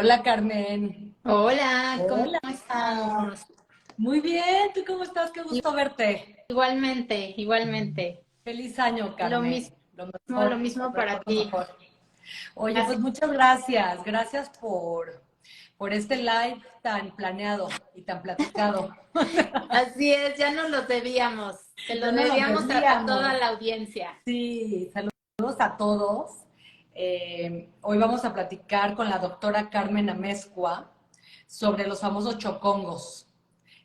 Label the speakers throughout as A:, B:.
A: Hola Carmen.
B: Hola, ¿cómo
A: Hola.
B: estamos?
A: Muy bien, ¿tú cómo estás? Qué gusto verte.
B: Igualmente, igualmente.
A: Feliz año,
B: Lo
A: Carmen.
B: mismo,
A: Lo
B: lo
A: mejor, lo
B: mismo para
A: mejor, lo
B: ti.
A: mejor. Oye, pues
B: Gracias.
A: muchas gracias. Gracias por este live tan planeado y tan platicado.
B: Así es, ya nos los debíamos. Se
A: Ya
B: lo
A: no los
B: debíamos a toda
A: debíamos.
B: la audiencia.
A: Sí, saludos a todos. Hoy vamos a platicar con la doctora Carmen Amezcua sobre los famosos chocongos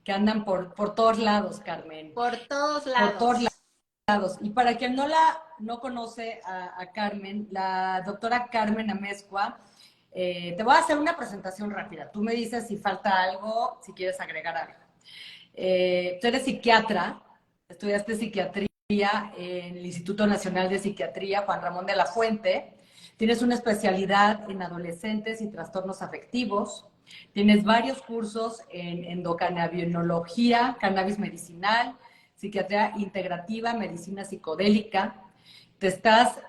A: que andan por todos lados, Carmen.
B: Por todos
A: Por todos
B: lados.
A: lados. Y para quien no conoce a Carmen, la doctora Carmen Amezcua, te voy a hacer una presentación rápida. Tú me dices si falta algo, si quieres agregar algo. Tú eres psiquiatra, estudiaste psiquiatría en el Instituto Nacional de Psiquiatría Juan Ramón de la Fuente, tienes una especialidad en adolescentes y trastornos afectivos, tienes varios cursos en endocannabinología, cannabis medicinal, psiquiatría integrativa, medicina psicodélica, te estás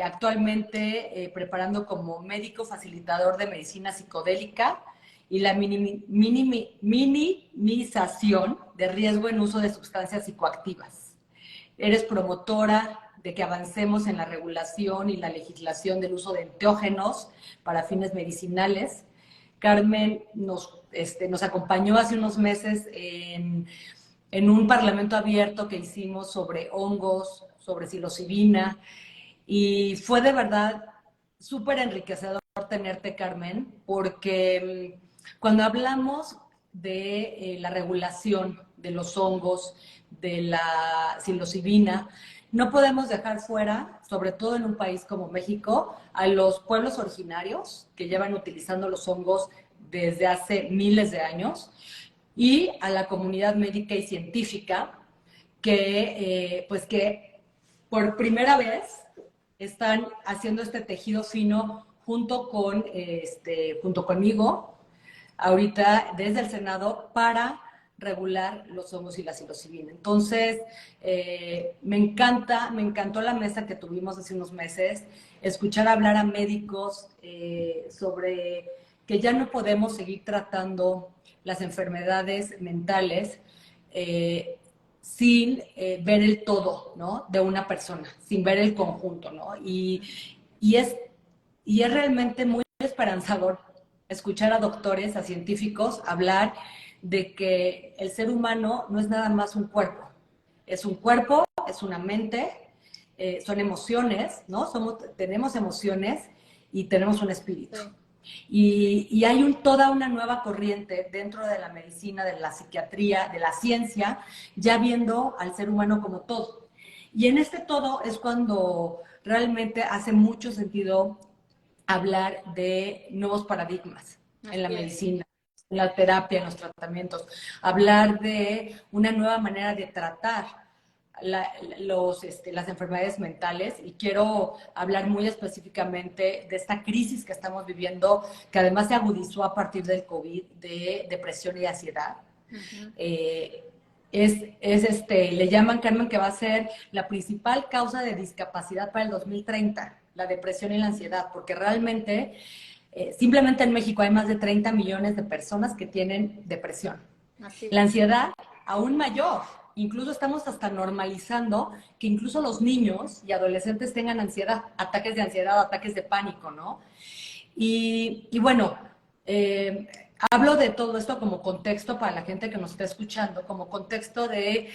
A: actualmente preparando como médico facilitador de medicina psicodélica y la minimización de riesgo en uso de sustancias psicoactivas. Eres promotora de que avancemos en la regulación y la legislación del uso de enteógenos para fines medicinales. Carmen nos acompañó hace unos meses en un parlamento abierto que hicimos sobre hongos, sobre psilocibina, y fue de verdad súper enriquecedor tenerte, Carmen, porque cuando hablamos de la regulación de los hongos, de la psilocibina, no podemos dejar fuera, sobre todo en un país como México, a los pueblos originarios que llevan utilizando los hongos desde hace miles de años y a la comunidad médica y científica que por primera vez están haciendo este tejido fino junto conmigo, ahorita desde el Senado, para regular los hongos y la psilocibina. Entonces, me encantó la mesa que tuvimos hace unos meses, escuchar hablar a médicos sobre que ya no podemos seguir tratando las enfermedades mentales sin ver el todo, ¿no? De una persona, sin ver el conjunto, ¿no? Y, es, y es realmente muy esperanzador escuchar a doctores, a científicos hablar de que el ser humano no es nada más un cuerpo, es un cuerpo, es una mente, son emociones, ¿no? Tenemos emociones y tenemos un espíritu.
B: Sí.
A: Y hay toda una nueva corriente dentro de la medicina, de la psiquiatría, de la ciencia, ya viendo al ser humano como todo. Y en este todo es cuando realmente hace mucho sentido hablar de nuevos paradigmas en la
B: Así es.
A: medicina, en la terapia, en los tratamientos, hablar de una nueva manera de tratar las enfermedades mentales, y quiero hablar muy específicamente de esta crisis que estamos viviendo, que además se agudizó a partir del COVID, de depresión y ansiedad.
B: Ujú.
A: Eh, le llaman, Carmen, que va a ser la principal causa de discapacidad para el 2030, la depresión y la ansiedad, porque realmente, simplemente en México hay más de 30 millones de personas que tienen depresión.
B: Así
A: La
B: es.
A: ansiedad aún mayor. Incluso estamos hasta normalizando que incluso los niños y adolescentes tengan ansiedad, ataques de pánico, ¿no? Y bueno, eh, hablo de todo esto como contexto para la gente que nos está escuchando, como contexto de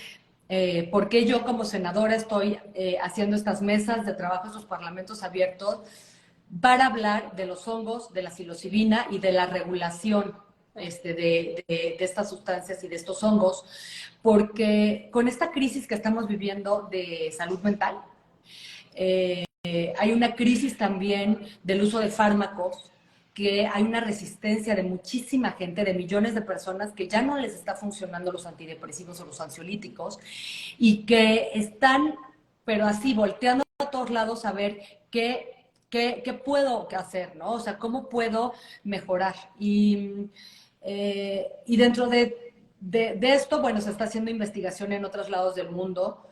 A: por qué yo como senadora estoy haciendo estas mesas de trabajo, estos parlamentos abiertos, para hablar de los hongos, de la psilocibina y de la regulación de estas sustancias y de estos hongos, porque con esta crisis que estamos viviendo de salud mental, hay una crisis también del uso de fármacos, que hay una resistencia de muchísima gente, de millones de personas que ya no les está funcionando los antidepresivos o los ansiolíticos y que están, pero así, volteando a todos lados a ver qué puedo hacer, ¿no? O sea, cómo puedo mejorar. Y dentro de esto, bueno, se está haciendo investigación en otros lados del mundo.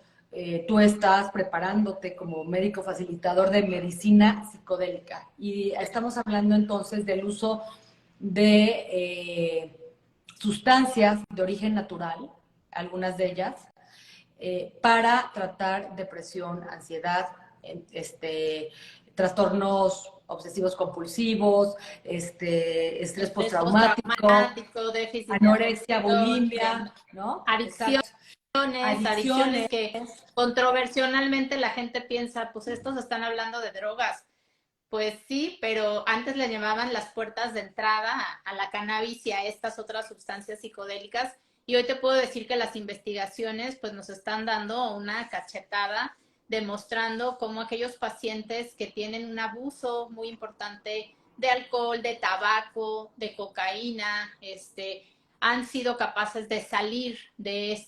A: Tú estás preparándote como médico facilitador de medicina psicodélica y estamos hablando entonces del uso de sustancias de origen natural, algunas de ellas, para tratar depresión, ansiedad, trastornos obsesivos compulsivos, estrés
B: Estrés
A: postraumático,
B: postraumático, déficit de
A: anorexia,
B: atención,
A: bulimia, ¿no?
B: adicciones,
A: Exacto.
B: adicciones
A: Adicciones.
B: que controversialmente la gente piensa, pues estos están hablando de drogas. Pues sí, pero antes le llamaban las puertas de entrada a la cannabis y a estas otras sustancias psicodélicas. Y hoy te puedo decir que las investigaciones pues nos están dando una cachetada demostrando cómo aquellos pacientes que tienen un abuso muy importante de alcohol, de tabaco, de cocaína, han sido capaces de salir de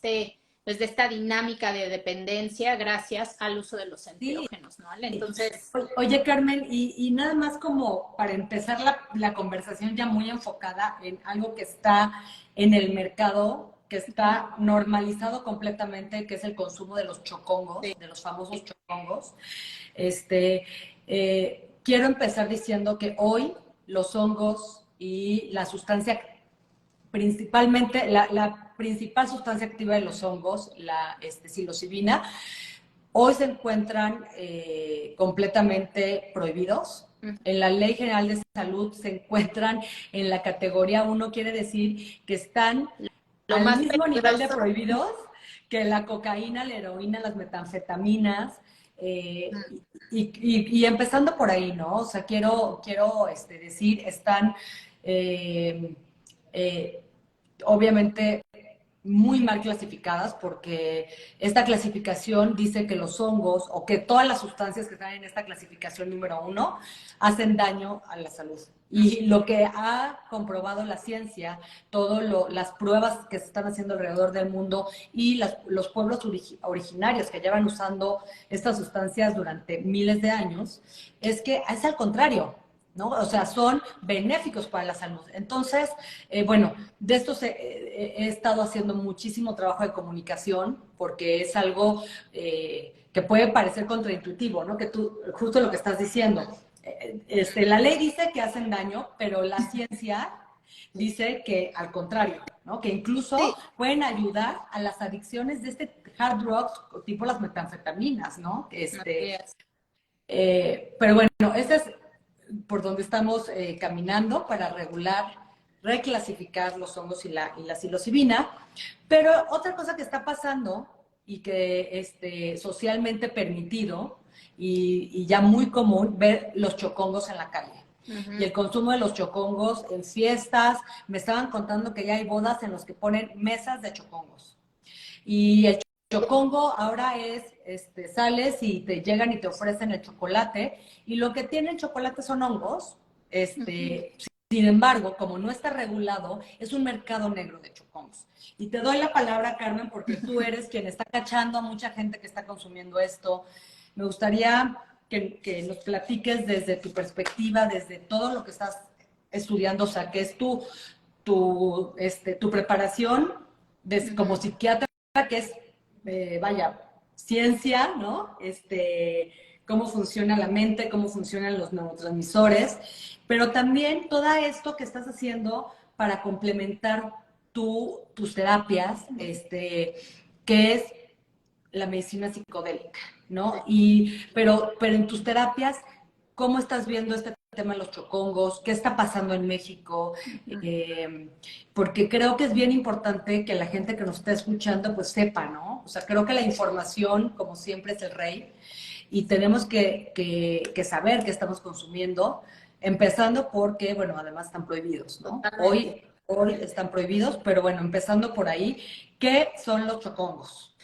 B: pues de esta dinámica de dependencia gracias al uso de los
A: Sí.
B: enteógenos, ¿no? Entonces,
A: Oye, Carmen, y nada más como para empezar la conversación ya muy enfocada en algo que está en el mercado, que está normalizado completamente, que es el consumo de los chocongos,
B: sí.
A: de los famosos chocongos. Quiero empezar diciendo que hoy los hongos y la sustancia, principalmente la principal sustancia activa de los hongos, la psilocibina, hoy se encuentran completamente prohibidos. En la Ley General de Salud se encuentran en la categoría 1, quiere decir que están
B: Lo
A: al
B: más
A: mismo nivel de
B: peligroso,
A: prohibidos que la cocaína, la heroína, las metanfetaminas, y empezando por ahí, ¿no? O sea, quiero decir, están eh, eh, obviamente muy mal clasificadas porque esta clasificación dice que los hongos o que todas las sustancias que están en esta clasificación número 1 hacen daño a la salud. Y lo que ha comprobado la ciencia, todas las pruebas que se están haciendo alrededor del mundo y los pueblos originarios que llevan usando estas sustancias durante miles de años, es que es al contrario, ¿no? O sea, son benéficos para la salud. Entonces, bueno, de esto he estado haciendo muchísimo trabajo de comunicación porque es algo que puede parecer contraintuitivo, ¿no? Que tú, justo lo que estás diciendo, la ley dice que hacen daño, pero la ciencia dice que al contrario, ¿no? Que incluso
B: sí,
A: pueden ayudar a las adicciones de hard drugs, tipo las metanfetaminas, ¿no?
B: así es.
A: Pero bueno, este es por donde estamos caminando para reclasificar los hongos y la psilocibina. Pero otra cosa que está pasando y que socialmente permitido y ya muy común, ver los chocongos en la calle. Y el consumo de los chocongos en fiestas. Me estaban contando que ya hay bodas en los que ponen mesas de chocongos. Y el chocongo ahora es, sales y te llegan y te ofrecen el chocolate, y lo que tiene el chocolate son hongos. Sin embargo, como no está regulado, es un mercado negro de chocongos. Y te doy la palabra, Carmen, porque tú eres quien está cachando a mucha gente que está consumiendo esto. Me gustaría que nos platiques desde tu perspectiva, desde todo lo que estás estudiando, o sea, que es tu preparación como psiquiatra, que es, vaya, ciencia, ¿no? Cómo funciona la mente, cómo funcionan los neurotransmisores, pero también todo esto que estás haciendo para complementar tus terapias, que es la medicina psicodélica, ¿no? Pero en tus terapias, ¿cómo estás viendo este tema de los chocongos? ¿Qué está pasando en México? Porque creo que es bien importante que la gente que nos está escuchando pues sepa, ¿no? O sea, creo que la información, como siempre, es el rey y tenemos que saber qué estamos consumiendo, empezando porque, bueno, además están prohibidos, ¿no?
B: Totalmente.
A: Hoy están prohibidos, pero bueno, empezando por ahí, ¿qué son los chocongos?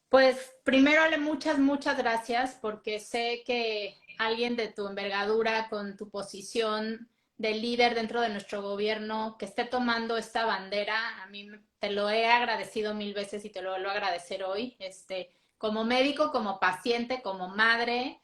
B: Pues primero, Ale, muchas gracias porque sé que alguien de tu envergadura, con tu posición de líder dentro de nuestro gobierno, que esté tomando esta bandera, a mí te lo he agradecido mil veces y te lo vuelvo a agradecer hoy, como médico, como paciente, como madre,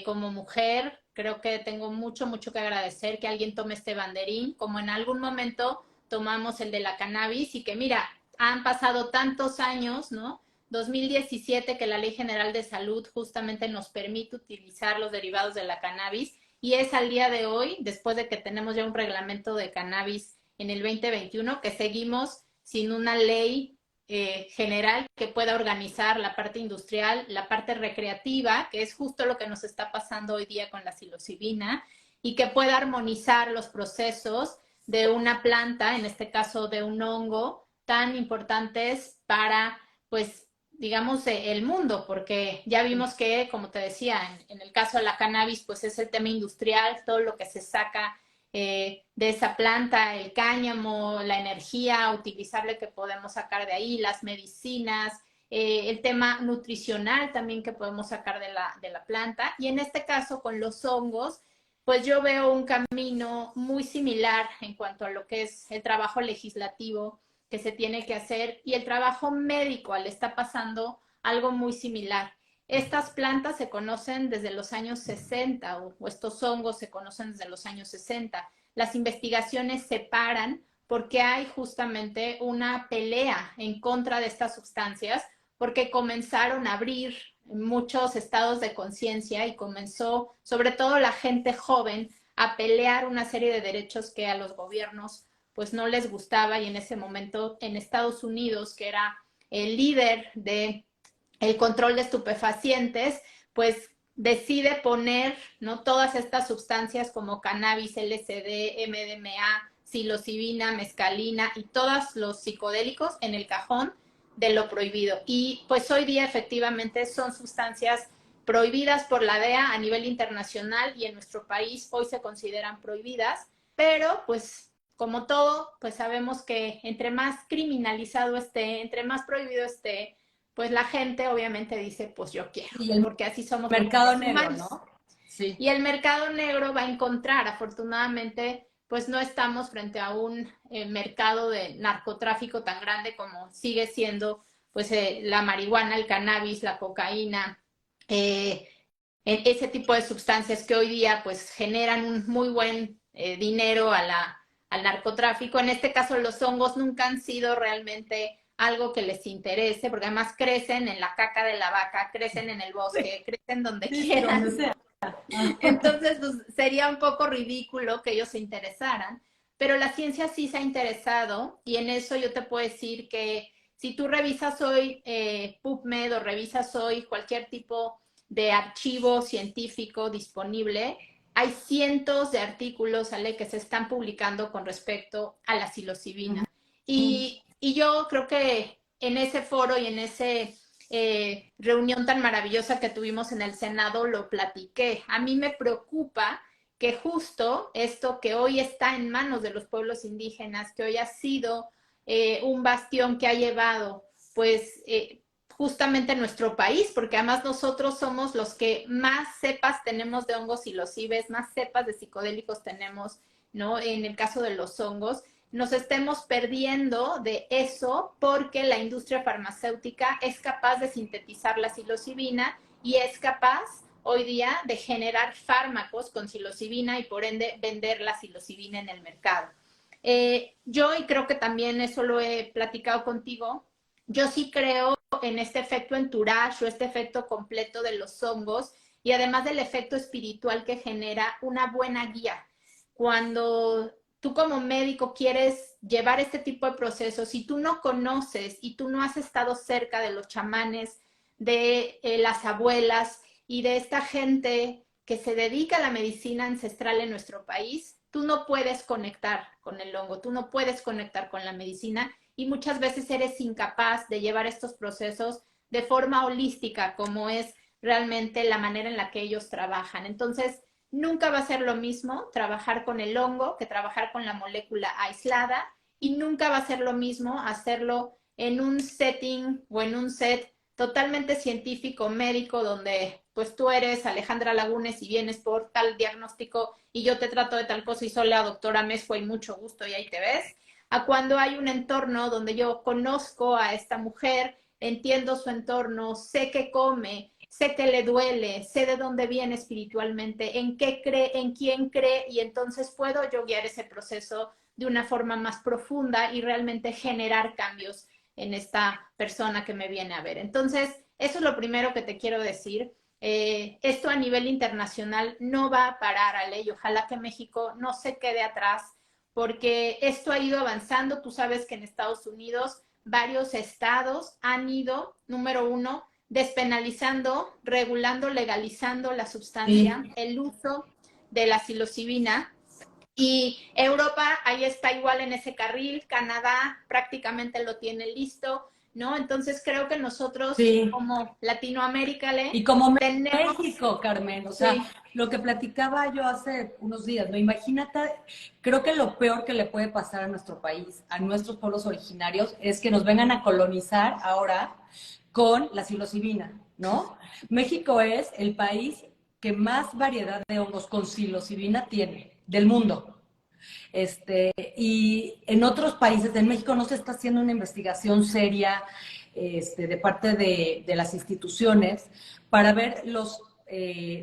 B: como mujer, creo que tengo mucho que agradecer que alguien tome este banderín, como en algún momento tomamos el de la cannabis y que mira, han pasado tantos años, ¿no? 2017 que la Ley General de Salud justamente nos permite utilizar los derivados de la cannabis y es al día de hoy, después de que tenemos ya un reglamento de cannabis en el 2021, que seguimos sin una ley general que pueda organizar la parte industrial, la parte recreativa, que es justo lo que nos está pasando hoy día con la psilocibina, y que pueda armonizar los procesos de una planta, en este caso de un hongo, tan importantes para, pues, digamos, el mundo, porque ya vimos que, como te decía, en el caso de la cannabis, pues es el tema industrial, todo lo que se saca de esa planta, el cáñamo, la energía utilizable que podemos sacar de ahí, las medicinas, el tema nutricional también que podemos sacar de la planta. Y en este caso, con los hongos, pues yo veo un camino muy similar en cuanto a lo que es el trabajo legislativo que se tiene que hacer y el trabajo médico le está pasando algo muy similar. Estas plantas se conocen desde los años 60 o estos hongos se conocen desde los años 60. Las investigaciones se paran porque hay justamente una pelea en contra de estas sustancias porque comenzaron a abrir muchos estados de conciencia y comenzó, sobre todo la gente joven, a pelear una serie de derechos que a los gobiernos pues no les gustaba, y en ese momento en Estados Unidos, que era el líder de el control de estupefacientes, pues decide poner, ¿no?, todas estas sustancias como cannabis, LSD, MDMA, psilocibina, mescalina y todos los psicodélicos en el cajón de lo prohibido. Y pues hoy día efectivamente son sustancias prohibidas por la DEA a nivel internacional, y en nuestro país hoy se consideran prohibidas, pero pues como todo, pues sabemos que entre más criminalizado esté, entre más prohibido esté, pues la gente obviamente dice, pues yo quiero,
A: Y el
B: porque así somos los
A: mercado
B: seres
A: negro,
B: humanos.
A: ¿no? Sí.
B: Y el mercado negro va a encontrar, afortunadamente, pues no estamos frente a un mercado de narcotráfico tan grande como sigue siendo pues la marihuana, el cannabis, la cocaína, ese tipo de sustancias que hoy día pues generan un muy buen dinero al narcotráfico. En este caso los hongos nunca han sido realmente algo que les interese, porque además crecen en la caca de la vaca, crecen en el bosque, crecen donde
A: Sí,
B: quieran.
A: donde sea.
B: Entonces, pues, sería un poco ridículo que ellos se interesaran, pero la ciencia sí se ha interesado, y en eso yo te puedo decir que si tú revisas hoy PubMed o revisas hoy cualquier tipo de archivo científico disponible, hay cientos de artículos, ¿sale?, que se están publicando con respecto a la psilocibina. Y yo creo que en ese foro y en ese reunión tan maravillosa que tuvimos en el Senado lo platiqué. A mí me preocupa que justo esto que hoy está en manos de los pueblos indígenas, que hoy ha sido un bastión que ha llevado pues justamente nuestro país, porque además nosotros somos los que más cepas tenemos de hongos psilocibes, más cepas de psicodélicos tenemos, ¿no?, en el caso de los hongos, nos estemos perdiendo de eso porque la industria farmacéutica es capaz de sintetizar la psilocibina y es capaz hoy día de generar fármacos con psilocibina y por ende vender la psilocibina en el mercado. Yo, y creo que también eso lo he platicado contigo, yo sí creo en este efecto entourage o este efecto completo de los hongos, y además del efecto espiritual que genera una buena guía. Cuando tú como médico quieres llevar este tipo de procesos, si tú no conoces y tú no has estado cerca de los chamanes, de las abuelas y de esta gente que se dedica a la medicina ancestral en nuestro país, tú no puedes conectar con el hongo, tú no puedes conectar con la medicina, y muchas veces eres incapaz de llevar estos procesos de forma holística, como es realmente la manera en la que ellos trabajan. Entonces, nunca va a ser lo mismo trabajar con el hongo que trabajar con la molécula aislada, y nunca va a ser lo mismo hacerlo en un setting o en un set totalmente científico, médico, donde pues tú eres Alejandra Lagunes y vienes por tal diagnóstico y yo te trato de tal cosa y soy la doctora Mesco y mucho gusto y ahí te ves, a cuando hay un entorno donde yo conozco a esta mujer, entiendo su entorno, sé qué come, sé que le duele, sé de dónde viene espiritualmente, en qué cree, en quién cree, y entonces puedo yo guiar ese proceso de una forma más profunda y realmente generar cambios en esta persona que me viene a ver. Entonces, eso es lo primero que te quiero decir. Esto a nivel internacional no va a parar, Ale, y ojalá que México no se quede atrás, porque esto ha ido avanzando. Tú sabes que en Estados Unidos varios estados han ido, número uno, despenalizando, regulando, legalizando la
A: Sí,
B: sustancia, el uso de la psilocibina. Y Europa ahí está igual en ese carril, Canadá prácticamente lo tiene listo, ¿no? Entonces creo que nosotros
A: sí.
B: como Latinoamérica
A: Y como
B: tenemos,
A: México, Carmen, o sea,
B: sí,
A: lo que platicaba yo hace unos días, ¿no? Imagínate, creo que lo peor que le puede pasar a nuestro país, a nuestros pueblos originarios, es que nos vengan a colonizar ahora con la psilocibina, ¿no? México es el país que más variedad de hongos con psilocibina tiene del mundo. Y en otros países, en México no se está haciendo una investigación seria de parte de las instituciones para ver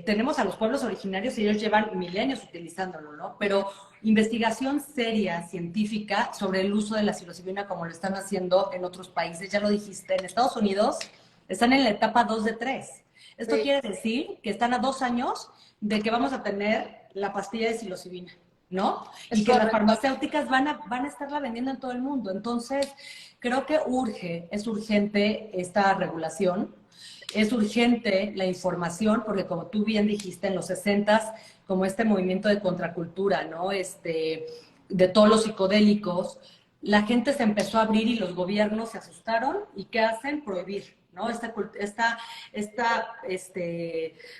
A: tenemos a los pueblos originarios y ellos llevan milenios utilizándolo, ¿no? Pero investigación seria, científica, sobre el uso de la psilocibina como lo están haciendo en otros países, ya lo dijiste, en Estados Unidos están en la etapa 2 de 3. Esto
B: sí,
A: quiere decir que están a 2 años de que vamos a tener la pastilla de psilocibina, ¿no?
B: es
A: Y que las
B: correcto.
A: farmacéuticas van a estarla vendiendo en todo el mundo. Entonces, creo que es urgente esta regulación, es urgente la información, porque como tú bien dijiste, en los 60, como este movimiento de contracultura, ¿no? De todos los psicodélicos, la gente se empezó a abrir y los gobiernos se asustaron y ¿qué hacen? Prohibir, ¿no? Esta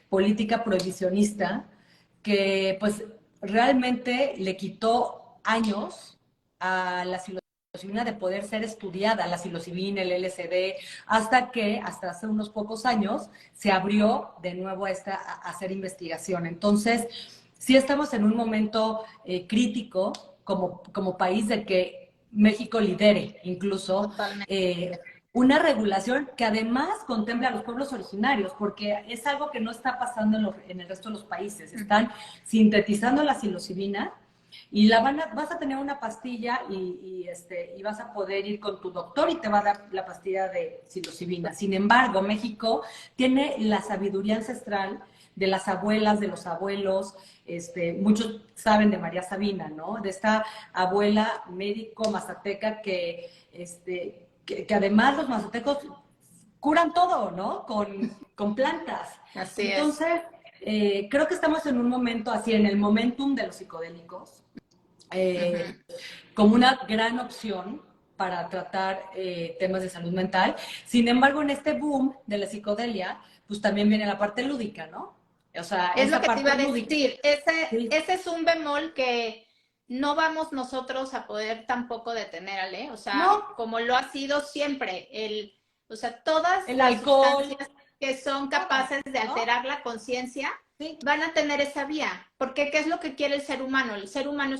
A: política prohibicionista que pues realmente le quitó años a la psilocibina de poder ser estudiada, la psilocibina, el LSD, hasta hace unos pocos años, se abrió de nuevo a hacer investigación. Entonces, sí estamos en un momento crítico como país de que México lidere incluso
B: Totalmente.
A: una regulación que además contemple a los pueblos originarios, porque es algo que no está pasando en el resto de los países. Están sintetizando la psilocibina y vas a tener una pastilla y vas a poder ir con tu doctor y te va a dar la pastilla de psilocibina. Sin embargo, México tiene la sabiduría ancestral de las abuelas, de los abuelos, muchos saben de María Sabina, ¿no? De esta abuela médico mazateca que además los mazatecos curan todo, ¿no? Con plantas.
B: Así es.
A: Entonces, creo que estamos en un momento así, en el momentum de los psicodélicos,
B: Ujú.
A: eh, como una gran opción para tratar temas de salud mental. Sin embargo, en este boom de la psicodelia, pues también viene la parte lúdica, ¿no? O sea,
B: Es lo
A: esa
B: que te iba
A: parte
B: a
A: lúdica.
B: decir.
A: Sí,
B: Ese es un bemol que no vamos nosotros a poder tampoco detener, Ale. O sea,
A: no,
B: como lo ha sido siempre, o sea, todas
A: el
B: las
A: alcohol,
B: sustancias que son
A: todo,
B: capaces de
A: ¿no?
B: alterar la conciencia
A: Sí,
B: van a tener esa vía. Porque ¿qué es lo que quiere el ser humano? El ser humano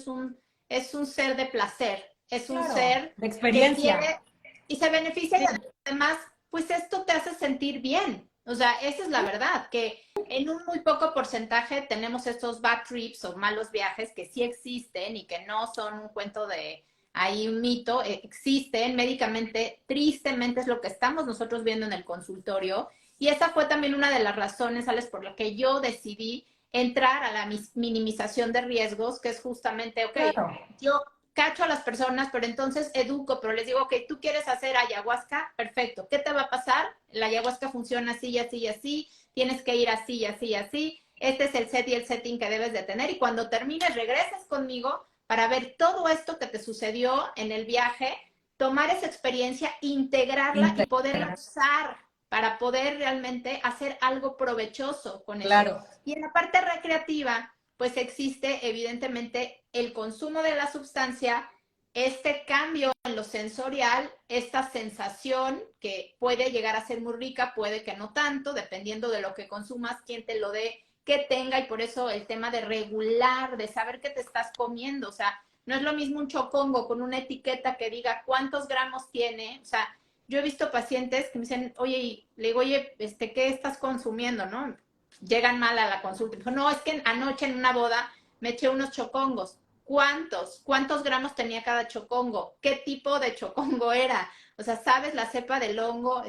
B: es un ser de placer, es un
A: claro,
B: ser
A: de
B: que
A: experiencia.
B: quiere y se beneficia y
A: Sí,
B: además, pues esto te hace sentir bien. O sea, esa es la verdad, que en un muy poco porcentaje tenemos estos bad trips o malos viajes que sí existen y que no son un cuento de ahí un mito, existen médicamente, tristemente es lo que estamos nosotros viendo en el consultorio. Y esa fue también una de las razones, Alex, por la que yo decidí entrar a la minimización de riesgos, que es justamente, ok,
A: claro.
B: yo cacho a las personas, pero entonces educo, pero les digo, ok, tú quieres hacer ayahuasca, perfecto. ¿Qué te va a pasar? La ayahuasca funciona así, así y así, tienes que ir así, así, así. Este es el set y el setting que debes de tener y cuando termines regresas conmigo para ver todo esto que te sucedió en el viaje, tomar esa experiencia, integrarla y poderla
A: Integral,
B: usar para poder realmente hacer algo provechoso con eso.
A: claro.
B: Y en la parte recreativa, pues existe evidentemente el consumo de la sustancia, este cambio en lo sensorial, esta sensación que puede llegar a ser muy rica, puede que no tanto, dependiendo de lo que consumas, quién te lo dé, que tenga, y por eso el tema de regular, de saber qué te estás comiendo, o sea, no es lo mismo un chocongo con una etiqueta que diga cuántos gramos tiene, o sea, yo he visto pacientes que me dicen, oye, le digo, oye, ¿qué estás consumiendo, no? Llegan mal a la consulta. Dijo, no, es que anoche en una boda me eché unos chocongos. ¿Cuántos? ¿Cuántos gramos tenía cada chocongo? ¿Qué tipo de chocongo era? O sea, ¿sabes la cepa del hongo?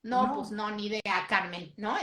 B: No, pues
A: No,
B: no, ni idea, Carmen, ¿no?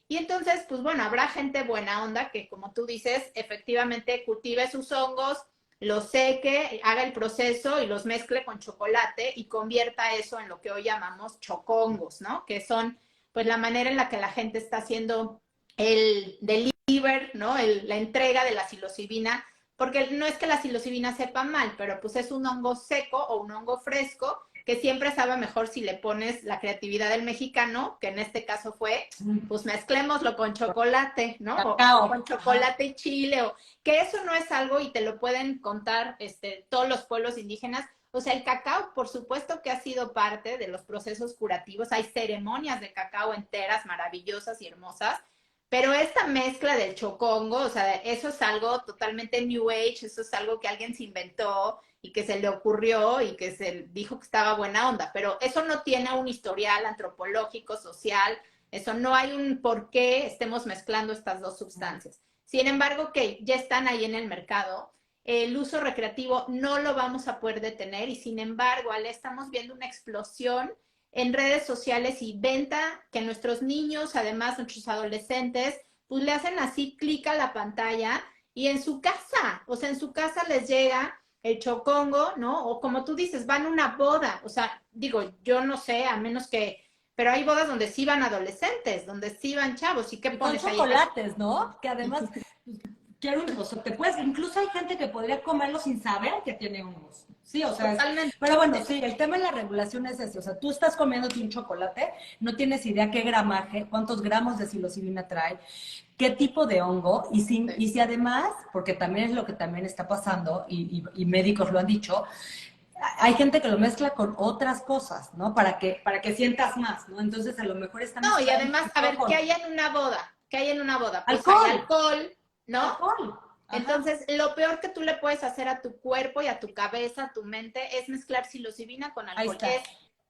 B: Y entonces, pues bueno, habrá gente buena onda que, como tú dices, efectivamente cultive sus hongos, los seque, haga el proceso y los mezcle con chocolate y convierta eso en lo que hoy llamamos chocongos, ¿no? Que son, pues, la manera en la que la gente está haciendo el deliver, ¿no? La entrega de la psilocibina, porque no es que la psilocibina sepa mal, pero pues es un hongo seco o un hongo fresco que siempre sabe mejor si le pones la creatividad del mexicano, que en este caso fue, pues mezclémoslo con chocolate, ¿no? O con chocolate y chile, o que eso no es algo y te lo pueden contar todos los pueblos indígenas. O sea, el cacao, por supuesto que ha sido parte de los procesos curativos. Hay ceremonias de cacao enteras maravillosas y hermosas, pero esta mezcla del chocongo, o sea, eso es algo totalmente New Age, eso es algo que alguien se inventó y que se le ocurrió y que se dijo que estaba buena onda, pero eso no tiene un historial antropológico, social, eso no hay un por qué estemos mezclando estas dos sustancias. Sin embargo, que ya están ahí en el mercado, el uso recreativo no lo vamos a poder detener y sin embargo, Ale, estamos viendo una explosión en redes sociales y venta que nuestros niños, además nuestros adolescentes, pues le hacen así clic a la pantalla y en su casa, o sea, en su casa les llega el chocongo, ¿no? O como tú dices, van a una boda, o sea, digo, yo no sé, a menos que, pero hay bodas donde sí van adolescentes, donde sí van chavos, ¿y qué pones
A: ahí? Con chocolates, ¿no? Que además, quiero, o sea, te puedes, incluso hay gente que podría comerlo sin saber que tiene hongos. Sí, o sea,
B: totalmente.
A: pero bueno, sí, el tema de la regulación es ese, o sea, tú estás comiéndote un chocolate, no tienes idea qué gramaje, cuántos gramos de psilocibina trae, qué tipo de hongo, y si además, porque también es lo que también está pasando, y médicos lo han dicho, hay gente que lo mezcla con otras cosas, ¿no? Para que sientas más, ¿no? Entonces a lo mejor está
B: No, y
A: mezclado
B: además, a ver,
A: con
B: ¿qué hay en una boda? ¿Qué hay en una boda? Pues hay
A: alcohol,
B: alcohol, ¿no?
A: alcohol. Ajá.
B: Entonces, lo peor que tú le puedes hacer a tu cuerpo y a tu cabeza, a tu mente, es mezclar psilocibina con
A: Ahí
B: alcohol.
A: está.
B: Es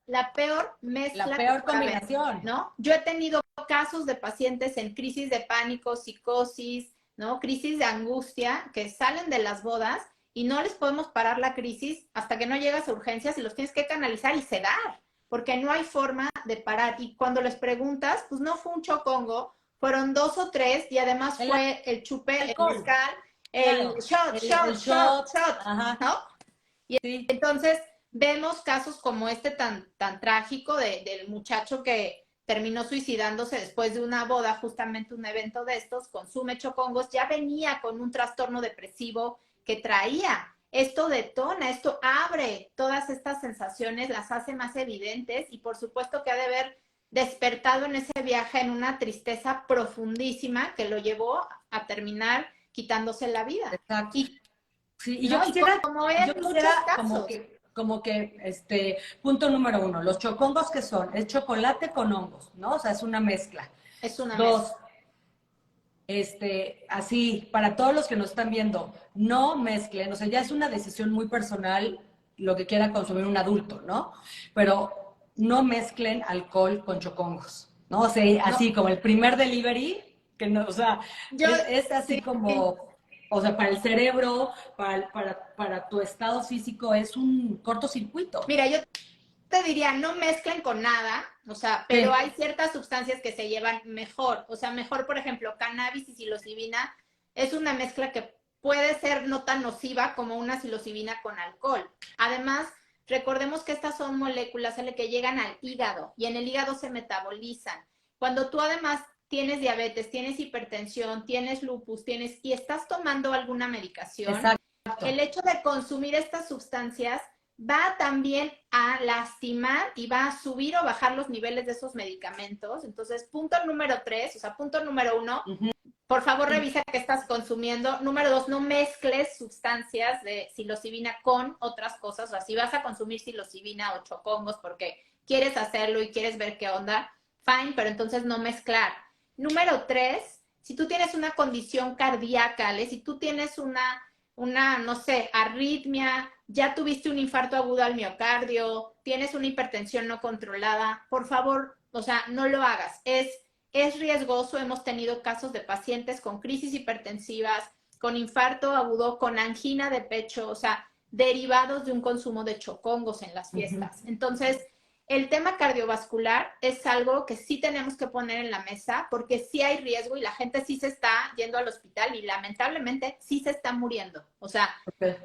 B: la peor
A: La
B: mezcla que
A: peor
B: puede haber,
A: combinación.
B: ¿no? Yo he tenido casos de pacientes en crisis de pánico, psicosis, ¿no? Crisis de angustia, que salen de las bodas y no les podemos parar la crisis hasta que no llegas a urgencias y los tienes que canalizar y sedar, porque no hay forma de parar. Y cuando les preguntas, pues no fue un chocongo, fueron 2 o 3 y además fue el chupe, el
A: alcohol.
B: mezcal, el
A: Claro.
B: shot,
A: El
B: shot, shot,
A: shot.
B: shot,
A: Ajá.
B: ¿no? Y
A: Sí.
B: entonces vemos casos como este tan trágico del muchacho que terminó suicidándose después de una boda, justamente un evento de estos, consume chocongos, ya venía con un trastorno depresivo que traía. Esto detona, esto abre todas estas sensaciones, las hace más evidentes y por supuesto que ha de haber despertado en ese viaje en una tristeza profundísima que lo llevó a terminar quitándose la vida.
A: Exacto.
B: Y
A: Sí, y
B: no, y como
A: yo
B: en
A: quisiera
B: muchos
A: como
B: casos.
A: que, como que, punto número uno, los chocongos que son, es chocolate con hongos, ¿no? O sea, es una mezcla.
B: Es una mezcla.
A: Dos, así, para todos los que nos están viendo, no mezclen, o sea, ya es una decisión muy personal lo que quiera consumir un adulto, ¿no? Pero no mezclen alcohol con chocongos, ¿no? O sea,
B: No,
A: así como el primer delivery, que no, o sea,
B: yo
A: es así
B: sí.
A: como, o sea, para el cerebro, para tu estado físico, es un cortocircuito.
B: Mira, yo te diría, no mezclen con nada, o sea, pero
A: Sí,
B: hay ciertas sustancias que se llevan mejor. O sea, mejor, por ejemplo, cannabis y psilocibina es una mezcla que puede ser no tan nociva como una psilocibina con alcohol. Además, recordemos que estas son moléculas que llegan al hígado y en el hígado se metabolizan. Cuando tú además tienes diabetes, tienes hipertensión, tienes lupus, y estás tomando alguna medicación,
A: exacto.
B: el hecho de consumir estas sustancias va también a lastimar y va a subir o bajar los niveles de esos medicamentos. Entonces, punto número 3, o sea, punto número 1,
A: Uh-huh.
B: por favor revisa qué estás consumiendo. Número 2, no mezcles sustancias de psilocibina con otras cosas. O sea, si vas a consumir psilocibina o chocongos porque quieres hacerlo y quieres ver qué onda, fine, pero entonces no mezclar. Número 3, si tú tienes una condición cardíaca, si tú tienes no sé, arritmia, ya tuviste un infarto agudo al miocardio, tienes una hipertensión no controlada, por favor, o sea, no lo hagas. Es riesgoso, hemos tenido casos de pacientes con crisis hipertensivas, con infarto agudo, con angina de pecho, o sea, derivados de un consumo de chocongos en las fiestas.
A: Uh-huh.
B: Entonces, el tema cardiovascular es algo que sí tenemos que poner en la mesa porque sí hay riesgo y la gente sí se está yendo al hospital y lamentablemente sí se está muriendo. O sea,
A: Okay.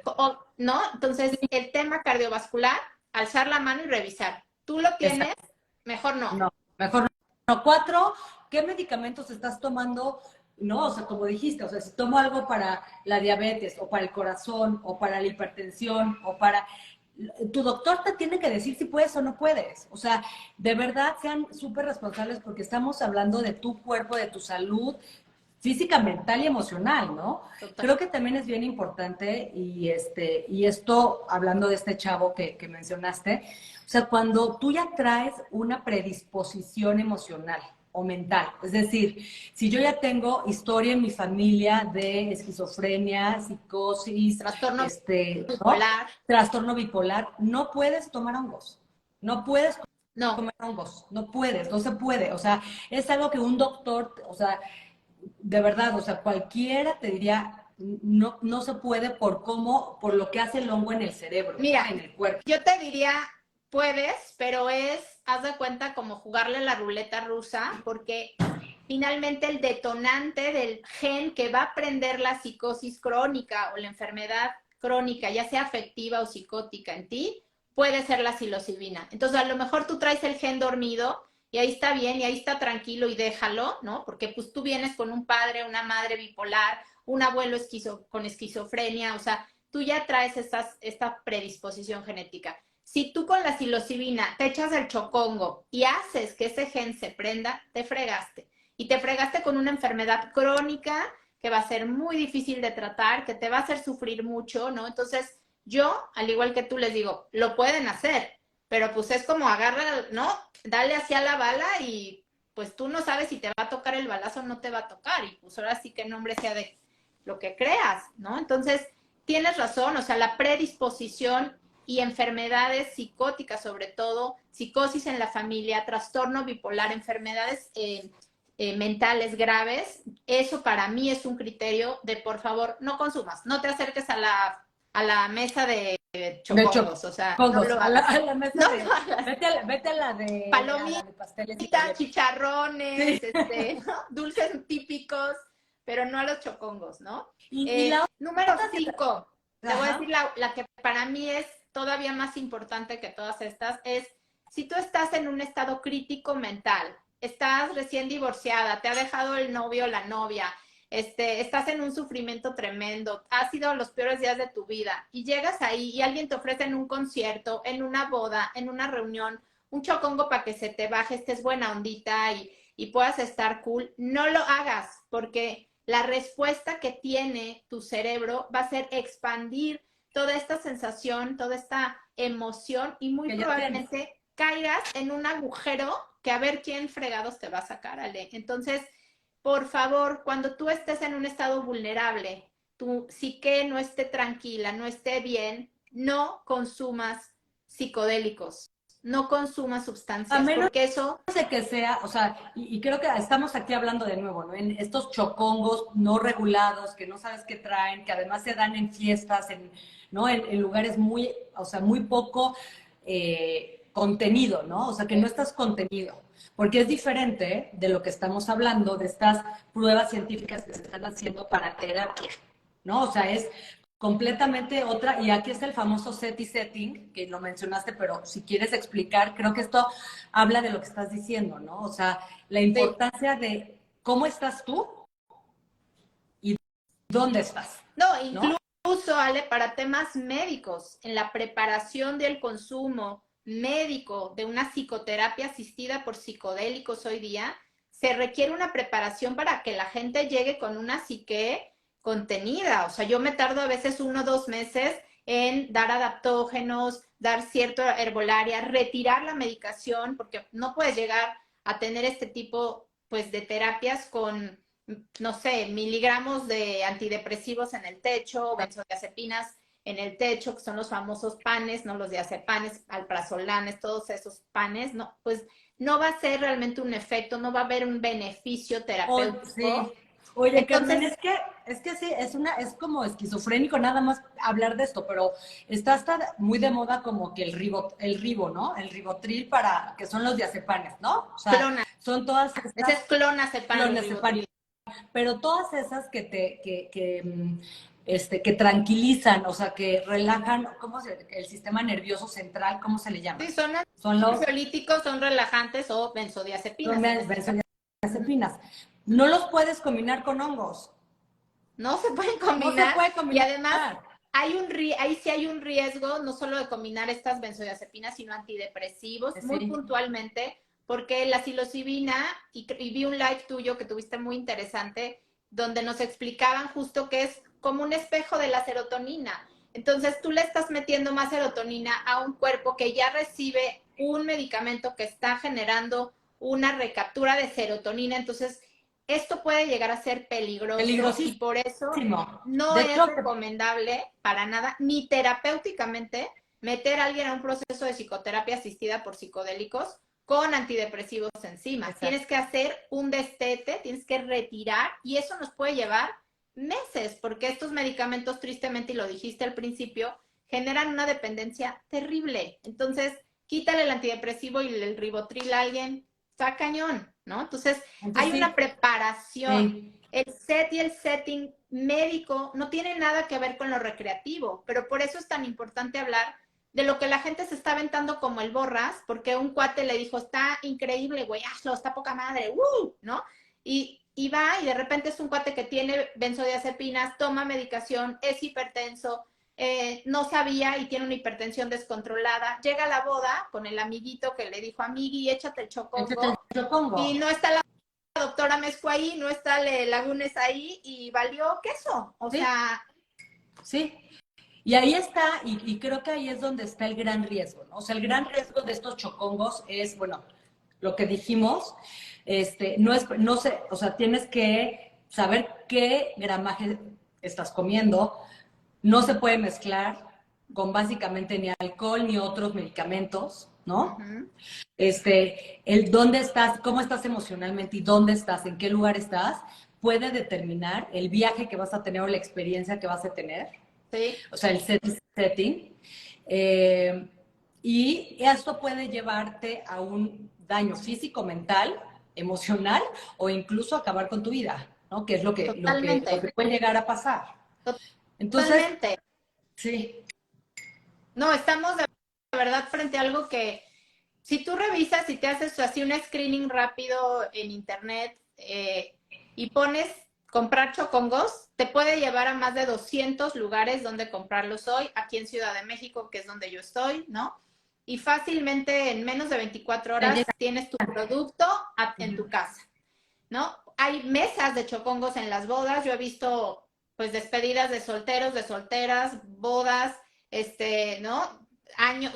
B: ¿no? Entonces, el tema cardiovascular, alzar la mano y revisar. ¿Tú lo tienes?
A: Exacto.
B: Mejor no.
A: No, mejor no. Cuatro, ¿qué medicamentos estás tomando? No, o sea, como dijiste, o sea, si tomo algo para la diabetes o para el corazón o para la hipertensión o para... Tu doctor te tiene que decir si puedes o no puedes. O sea, de verdad sean súper responsables porque estamos hablando de tu cuerpo, de tu salud física, mental y emocional, ¿no?
B: Total.
A: Creo que también es bien importante y esto, hablando de este chavo que mencionaste, o sea, cuando tú ya traes una predisposición emocional o mental, es decir, si yo ya tengo historia en mi familia de esquizofrenia, psicosis,
B: Trastorno
A: ¿no?
B: bipolar.
A: Trastorno bipolar, no puedes tomar hongos, no puedes
B: No,
A: comer hongos, no puedes, no se puede, o sea, es algo que un doctor, o sea, de verdad, o sea, cualquiera te diría, no, no se puede por cómo, por lo que hace el hongo en el cerebro, ¿no?
B: mira,
A: En el cuerpo.
B: yo te diría, puedes, pero haz de cuenta, como jugarle la ruleta rusa, porque finalmente el detonante del gen que va a prender la psicosis crónica o la enfermedad crónica, ya sea afectiva o psicótica en ti, puede ser la psilocibina. Entonces, a lo mejor tú traes el gen dormido y ahí está bien y ahí está tranquilo y déjalo, ¿no? Porque pues tú vienes con un padre, una madre bipolar, un abuelo con esquizofrenia, o sea, tú ya traes esta predisposición genética. Si tú con la psilocibina te echas el chocongo y haces que ese gen se prenda, te fregaste. Y te fregaste con una enfermedad crónica que va a ser muy difícil de tratar, que te va a hacer sufrir mucho, ¿no? Entonces, yo, al igual que tú, les digo, lo pueden hacer, pero pues es como agarra, ¿no? Dale hacia la bala y pues tú no sabes si te va a tocar el balazo o no te va a tocar. Y pues ahora sí que nombre sea de lo que creas, ¿no? Entonces, tienes razón, o sea, la predisposición y enfermedades psicóticas, sobre todo, psicosis en la familia, trastorno bipolar, enfermedades mentales graves, eso para mí es un criterio de, por favor, no consumas, no te acerques a la mesa de
A: De hecho,
B: chocongos, o sea, no
A: todos,
B: lo hagas.
A: a la mesa
B: No
A: de,
B: lo hagas.
A: vete a la
B: Palomitas,
A: de pasteles y galletas.
B: chicharrones,
A: Sí.
B: ¿no? Dulces típicos, pero no a los chocongos, ¿no?
A: Y la
B: Número
A: otra que,
B: 5, te voy a decir
A: ajá,
B: la que para mí es todavía más importante que todas estas, es si tú estás en un estado crítico mental, estás recién divorciada, te ha dejado el novio o la novia, estás en un sufrimiento tremendo, has sido los peores días de tu vida y llegas ahí y alguien te ofrece en un concierto, en una boda, en una reunión, un chocongo para que se te baje, estés buena ondita y puedas estar cool, no lo hagas porque la respuesta que tiene tu cerebro va a ser expandir toda esta sensación, toda esta emoción y muy
A: que ya tienes.
B: probablemente caigas en un agujero que a ver quién fregados te va a sacar, Ale. Entonces, por favor, cuando tú estés en un estado vulnerable, tu psique no esté tranquila, no esté bien, no consumas psicodélicos, no consumas
A: A
B: sustancias,
A: menos
B: porque eso,
A: de que sea, o sea, y creo que estamos aquí hablando de nuevo, ¿no? En estos chocongos no regulados, que no sabes qué traen, que además se dan en fiestas, ¿no? En lugares muy, o sea, muy poco contenido, ¿no? O sea, que no estás contenido, porque es diferente de lo que estamos hablando, de estas pruebas científicas que se están haciendo para terapia, ¿no? O sea, es completamente otra, y aquí está el famoso set y setting, que lo mencionaste, pero si quieres explicar, creo que esto habla de lo que estás diciendo, ¿no? O sea, la
B: sí.
A: importancia de cómo estás tú y dónde estás,
B: No,
A: ¿no?
B: incluso, Ale, para temas médicos, en la preparación del consumo médico de una psicoterapia asistida por psicodélicos hoy día, se requiere una preparación para que la gente llegue con una psique contenida. O sea, yo me tardo a veces 1 o 2 meses en dar adaptógenos, dar cierta herbolaria, retirar la medicación, porque no puedes llegar a tener este tipo, pues, de terapias con no sé, miligramos de antidepresivos en el techo, benzodiazepinas en el techo, que son los famosos panes, no los diazepanes, alprazolanes, todos esos panes, no, pues no va a ser realmente un efecto, no va a haber un beneficio
A: O, sí,
B: terapéutico.
A: Oye, Carmen,
B: Entonces,
A: es que sí, es como esquizofrénico nada más hablar de esto, pero está hasta muy de moda como que el ribo, ¿no? El ribotril que son los diazepanes, ¿no? O sea,
B: clona.
A: son todas
B: Ese
A: estas
B: es clonazepam, el
A: clonazepam,
B: ribotril.
A: pero todas esas que tranquilizan, o sea, que relajan, el sistema nervioso central, ¿cómo se le llama?
B: Sí, son
A: Son los
B: ansiolíticos, son relajantes o
A: son
B: benzodiazepinas en este caso.
A: benzodiazepinas. No los puedes combinar con hongos.
B: No se pueden
A: No se
B: combinar
A: puede
B: y
A: combinar.
B: además ahí sí hay un riesgo no solo de combinar estas benzodiazepinas, sino antidepresivos, muy
A: Sí.
B: puntualmente, porque la psilocibina, y vi un live tuyo que tuviste muy interesante, donde nos explicaban justo que es como un espejo de la serotonina. Entonces tú le estás metiendo más serotonina a un cuerpo que ya recibe un medicamento que está generando una recaptura de serotonina. Entonces, esto puede llegar a ser peligroso y
A: Peligrosísimo.
B: por eso no
A: De
B: es
A: hecho,
B: recomendable para nada, ni terapéuticamente, meter a alguien a un proceso de psicoterapia asistida por psicodélicos con antidepresivos encima.
A: exacto.
B: Tienes que hacer un destete, tienes que retirar y eso nos puede llevar meses, porque estos medicamentos, tristemente, y lo dijiste al principio, generan una dependencia terrible. Entonces, quítale el antidepresivo y el ribotril a alguien, está cañón, ¿no? Entonces, hay
A: Entonces
B: una
A: sí,
B: preparación.
A: sí,
B: El set y el setting médico no tiene nada que ver con lo recreativo, pero por eso es tan importante hablar de lo que la gente se está aventando como el borras, porque un cuate le dijo, está increíble, güey, hazlo, está poca madre, ¿no? Y va y de repente es un cuate que tiene benzodiazepinas, toma medicación, es hipertenso, no sabía y tiene una hipertensión descontrolada. Llega a la boda con el amiguito que le dijo, amigui, échate el
A: entonces
B: chocongo,
A: yo pongo.
B: y no está la doctora Mezco ahí, no está Lagunes ahí, y valió queso. O
A: Sí,
B: sea,
A: sí. Y ahí está, y creo que ahí es donde está el gran riesgo, ¿no? O sea, el gran riesgo de estos chocongos es, bueno, lo que dijimos, no sé, o sea, tienes que saber qué gramaje estás comiendo, no se puede mezclar con básicamente ni alcohol ni otros medicamentos, ¿no?
B: uh-huh.
A: El dónde estás, cómo estás emocionalmente y dónde estás, en qué lugar estás, puede determinar el viaje que vas a tener o la experiencia que vas a tener,
B: Sí,
A: o sea, el setting. Eh, y esto puede llevarte a un daño físico, mental, emocional o incluso acabar con tu vida, ¿no? Que es lo
B: totalmente,
A: que puede llegar a pasar. Entonces,
B: totalmente.
A: sí,
B: No, estamos de verdad frente a algo que, si tú revisas y te haces así un screening rápido en internet y pones comprar chocongos, te puede llevar a más de 200 lugares donde comprarlos hoy, aquí en Ciudad de México, que es donde yo estoy, ¿no? Y fácilmente en menos de 24
A: te
B: horas
A: llega.
B: tienes tu producto en tu casa, ¿no? Hay mesas de chocongos en las bodas, yo he visto pues despedidas de solteros, de solteras, bodas, ¿no?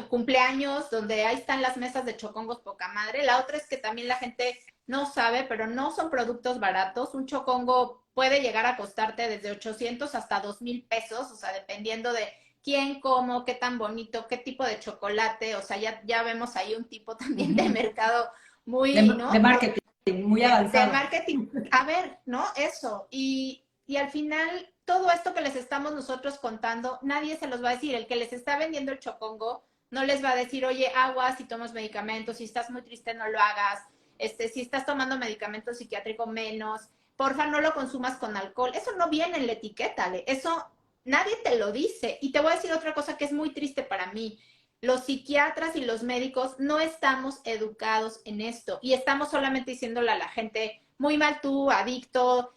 B: Cumpleaños, donde ahí están las mesas de chocongos poca madre. La otra es que también la gente no sabe, pero no son productos baratos. Un chocongo puede llegar a costarte desde 800 hasta 2,000 pesos, o sea, dependiendo de quién, cómo, qué tan bonito, qué tipo de chocolate, o sea, ya vemos ahí un tipo también de mercado muy,
A: De
B: ¿no?
A: marketing, muy
B: De
A: avanzado.
B: marketing. A ver, ¿no? Eso. Y al final, todo esto que les estamos nosotros contando, nadie se los va a decir. El que les está vendiendo el chocongo no les va a decir, oye, agua, si tomas medicamentos, si estás muy triste, no lo hagas. Si estás tomando medicamento psiquiátrico, menos. Porfa, no lo consumas con alcohol. Eso no viene en la etiqueta, eso nadie te lo dice. Y te voy a decir otra cosa que es muy triste para mí. Los psiquiatras y los médicos no estamos educados en esto y estamos solamente diciéndole a la gente, muy mal tú, adicto,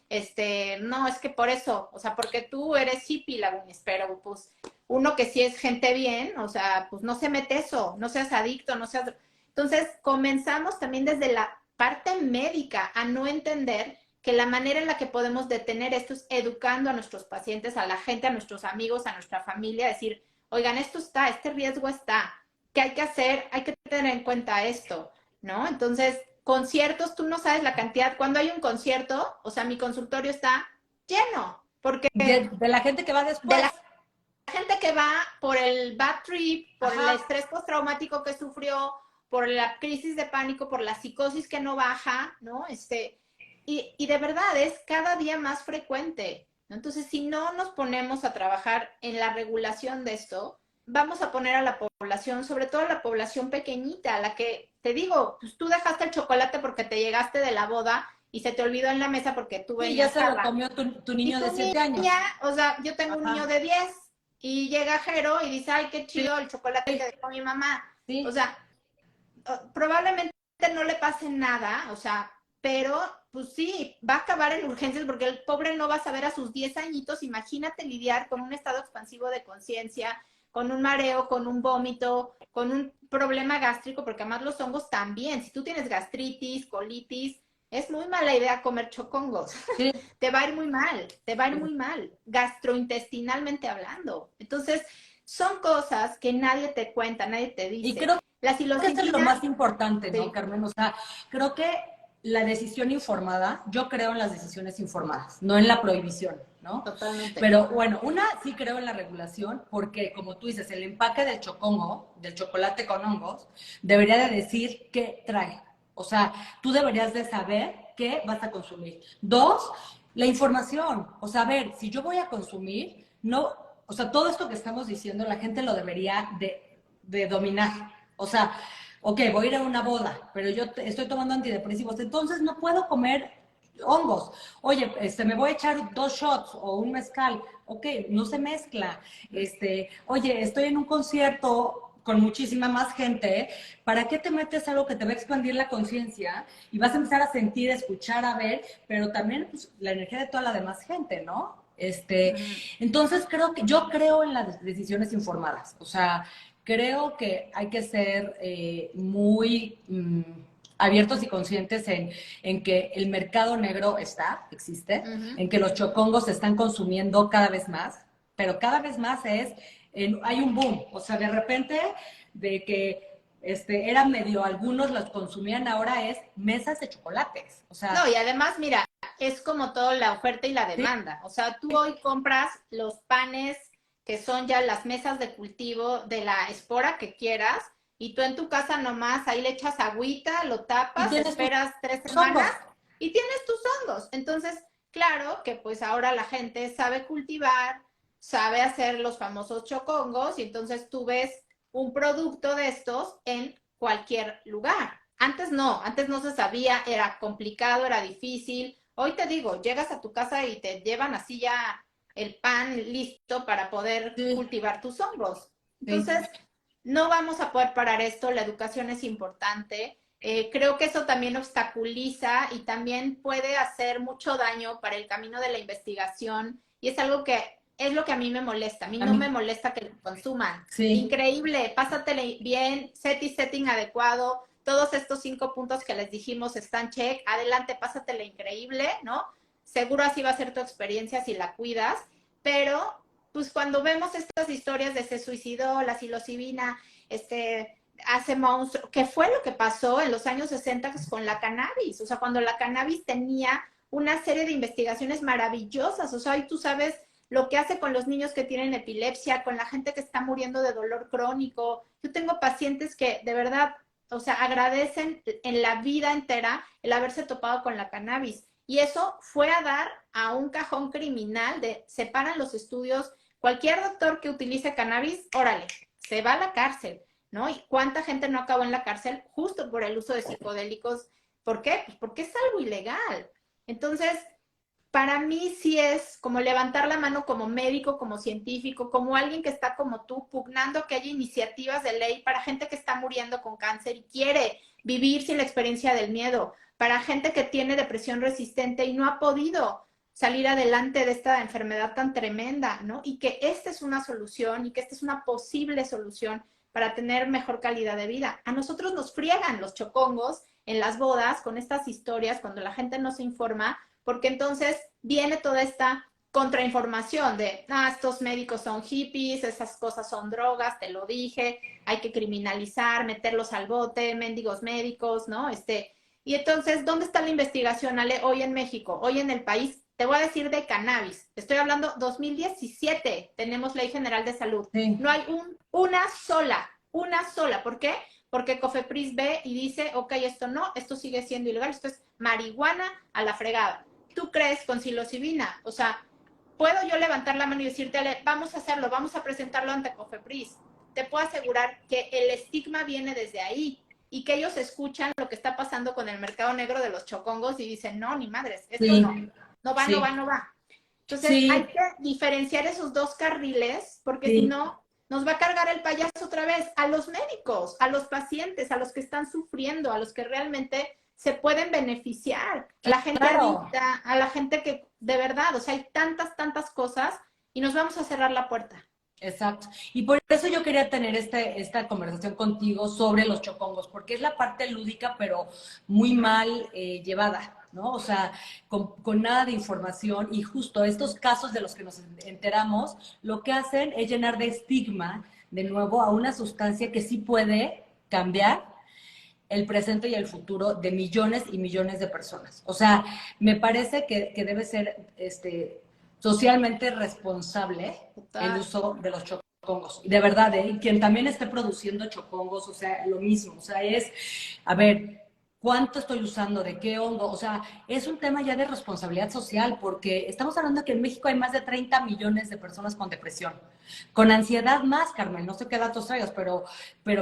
B: no, es que por eso, o sea, porque tú eres hippie, Lagunes, pero pues uno que sí es gente bien, o sea, pues no se mete eso, no seas adicto, no seas... Entonces, comenzamos también desde la parte médica a no entender que la manera en la que podemos detener esto es educando a nuestros pacientes, a la gente, a nuestros amigos, a nuestra familia, decir, oigan, esto está, este riesgo está, ¿qué hay que hacer? Hay que tener en cuenta esto, ¿no? Entonces, conciertos, tú no sabes la cantidad, cuando hay un concierto, o sea, mi consultorio está lleno, porque
A: De la gente que va
B: de
A: después.
B: la gente que va por el bad trip, por el
A: Ajá.
B: estrés postraumático que sufrió, por la crisis de pánico, por la psicosis que no baja, ¿no? y de verdad es cada día más frecuente, ¿no? Entonces, si no nos ponemos a trabajar en la regulación de esto, vamos a poner a la población, sobre todo a la población pequeñita, a la que, te digo, pues tú dejaste el chocolate porque te llegaste de la boda y se te olvidó en la mesa porque tú
A: Sí, ya
B: venías
A: se lo
B: jarra.
A: comió tu
B: Y
A: niño
B: tu
A: de 7
B: niña,
A: años.
B: o sea, yo tengo un niño
A: Ajá.
B: de 10 y llega Jero y dice, ay, qué
A: Sí,
B: chido el chocolate que dejó mi mamá. O
A: sí.
B: sea, probablemente no le pase nada, o sea, pero pues sí, va a acabar en urgencias porque el pobre no va a saber a sus 10 añitos, imagínate lidiar con un estado expansivo de conciencia, con un mareo, con un vómito, con un problema gástrico, porque además los hongos también, si tú tienes gastritis, colitis, es muy mala idea comer chocongos.
A: Sí,
B: Te va a ir muy mal, te va a ir
A: sí.
B: muy mal, gastrointestinalmente hablando. Entonces, son cosas que nadie te cuenta, nadie te
A: Y
B: dice.
A: creo
B: La
A: que eso es lo
B: psilocibina,
A: más importante, ¿no,
B: sí,
A: Carmen? O sea, creo que la decisión informada, yo creo en las decisiones informadas, no en la prohibición, ¿no?
B: totalmente.
A: Pero bueno, una sí creo en la regulación porque, como tú dices, el empaque del chocongo, del chocolate con hongos, debería de decir qué trae. O sea, tú deberías de saber qué vas a consumir. Dos, la información. O sea, a ver, si yo voy a consumir, no, o sea, todo esto que estamos diciendo, la gente lo debería de dominar. O sea, ok, voy a ir a una boda, pero yo estoy tomando antidepresivos, entonces no puedo comer hongos. Oye, me voy a echar 2 shots o un mezcal. Ok, no se mezcla. Oye, estoy en un concierto con muchísima más gente, ¿para qué te metes algo que te va a expandir la conciencia y vas a empezar a sentir, a escuchar, a ver, pero también pues, la energía de toda la demás gente, ¿no? Entonces yo creo en las decisiones informadas, o sea, creo que hay que ser muy abiertos y conscientes en que el mercado negro existe,
B: Ujú.
A: en que los chocongos se están consumiendo cada vez más, pero cada vez más hay un boom, o sea, de repente de que era medio, algunos los consumían, ahora es mesas de chocolates, o sea,
B: No, y además, mira, es como todo la oferta y la
A: sí,
B: demanda. O sea, tú hoy compras los panes que son ya las mesas de cultivo de la espora que quieras, y tú en tu casa nomás ahí le echas agüita, lo
A: y
B: tapas,
A: tienes tus
B: esperas 3 semanas
A: hongos.
B: y tienes tus hongos. Entonces, claro que pues ahora la gente sabe cultivar, sabe hacer los famosos chocongos, y entonces tú ves un producto de estos en cualquier lugar. Antes no se sabía, era complicado, era difícil. Hoy te digo, llegas a tu casa y te llevan así ya el pan listo para poder
A: Sí,
B: cultivar tus hongos.
A: sí.
B: Entonces, no vamos a poder parar esto, la educación es importante. Creo que eso también obstaculiza y también puede hacer mucho daño para el camino de la investigación, y es algo que es lo que a mí me molesta. A mí
A: A
B: no
A: mí,
B: me molesta que lo consuman.
A: sí.
B: Increíble, pásatele bien, setting adecuado, todos estos 5 puntos que les dijimos están check, adelante, pásatele increíble, ¿no? Seguro así va a ser tu experiencia si la cuidas, pero pues cuando vemos estas historias de se suicidó, la psilocibina, hace monstruo, ¿qué fue lo que pasó en los años 60 con la cannabis? O sea, cuando la cannabis tenía una serie de investigaciones maravillosas, o sea, hoy tú sabes lo que hace con los niños que tienen epilepsia, con la gente que está muriendo de dolor crónico. Yo tengo pacientes que de verdad, o sea, agradecen en la vida entera el haberse topado con la cannabis. Y eso fue a dar a un cajón criminal de separan los estudios. Cualquier doctor que utilice cannabis, órale, se va a la cárcel, ¿no? ¿Y cuánta gente no acabó en la cárcel justo por el uso de psicodélicos? ¿Por qué? Pues porque es algo ilegal. Entonces, para mí sí es como levantar la mano como médico, como científico, como alguien que está como tú, pugnando que haya iniciativas de ley para gente que está muriendo con cáncer y quiere vivir sin la experiencia del miedo, para gente que tiene depresión resistente y no ha podido salir adelante de esta enfermedad tan tremenda, ¿no? Y que esta es una solución y que esta es una posible solución para tener mejor calidad de vida. A nosotros nos friegan los chocongos en las bodas con estas historias cuando la gente no se informa, porque entonces viene toda esta contrainformación de, estos médicos son hippies, esas cosas son drogas, te lo dije, hay que criminalizar, meterlos al bote, mendigos médicos, ¿no? Y entonces, ¿dónde está la investigación, Ale, hoy en México, hoy en el país? Te voy a decir de cannabis. Estoy hablando 2017, tenemos Ley General de Salud.
A: Sí.
B: No hay una sola. ¿Por qué? Porque Cofepris ve y dice, ok, esto no, esto sigue siendo ilegal, esto es marihuana a la fregada. ¿Tú crees con psilocibina? O sea, puedo yo levantar la mano y decirte, Ale, vamos a hacerlo, vamos a presentarlo ante Cofepris. Te puedo asegurar que el estigma viene desde ahí y que ellos escuchan lo que está pasando con el mercado negro de los chocongos y dicen, no, ni madres, esto
A: Sí,
B: no va,
A: sí,
B: no va, no va. Entonces hay
A: sí,
B: que diferenciar esos dos carriles porque si
A: sí.
B: no, nos va a cargar el payaso otra vez a los médicos, a los pacientes, a los que están sufriendo, a los que realmente se pueden beneficiar, a la gente
A: Claro.
B: adicta, a la gente que de verdad, o sea, hay tantas cosas y nos vamos a cerrar la puerta.
A: Exacto. Y por eso yo quería tener esta conversación contigo sobre los chocongos, porque es la parte lúdica, pero muy mal llevada, ¿no? O sea, con nada de información y justo estos casos de los que nos enteramos, lo que hacen es llenar de estigma, de nuevo, a una sustancia que sí puede cambiar el presente y el futuro de millones y millones de personas. O sea, me parece que debe ser socialmente responsable el
B: Total.
A: uso de los chocongos. De verdad, ¿eh? Y quien también esté produciendo chocongos, o sea, lo mismo. O sea, a ver, ¿cuánto estoy usando? ¿De qué hongo? O sea, es un tema ya de responsabilidad social, porque estamos hablando de que en México hay más de 30 millones de personas con depresión. Con ansiedad más, Carmen, no sé qué datos traigas, pero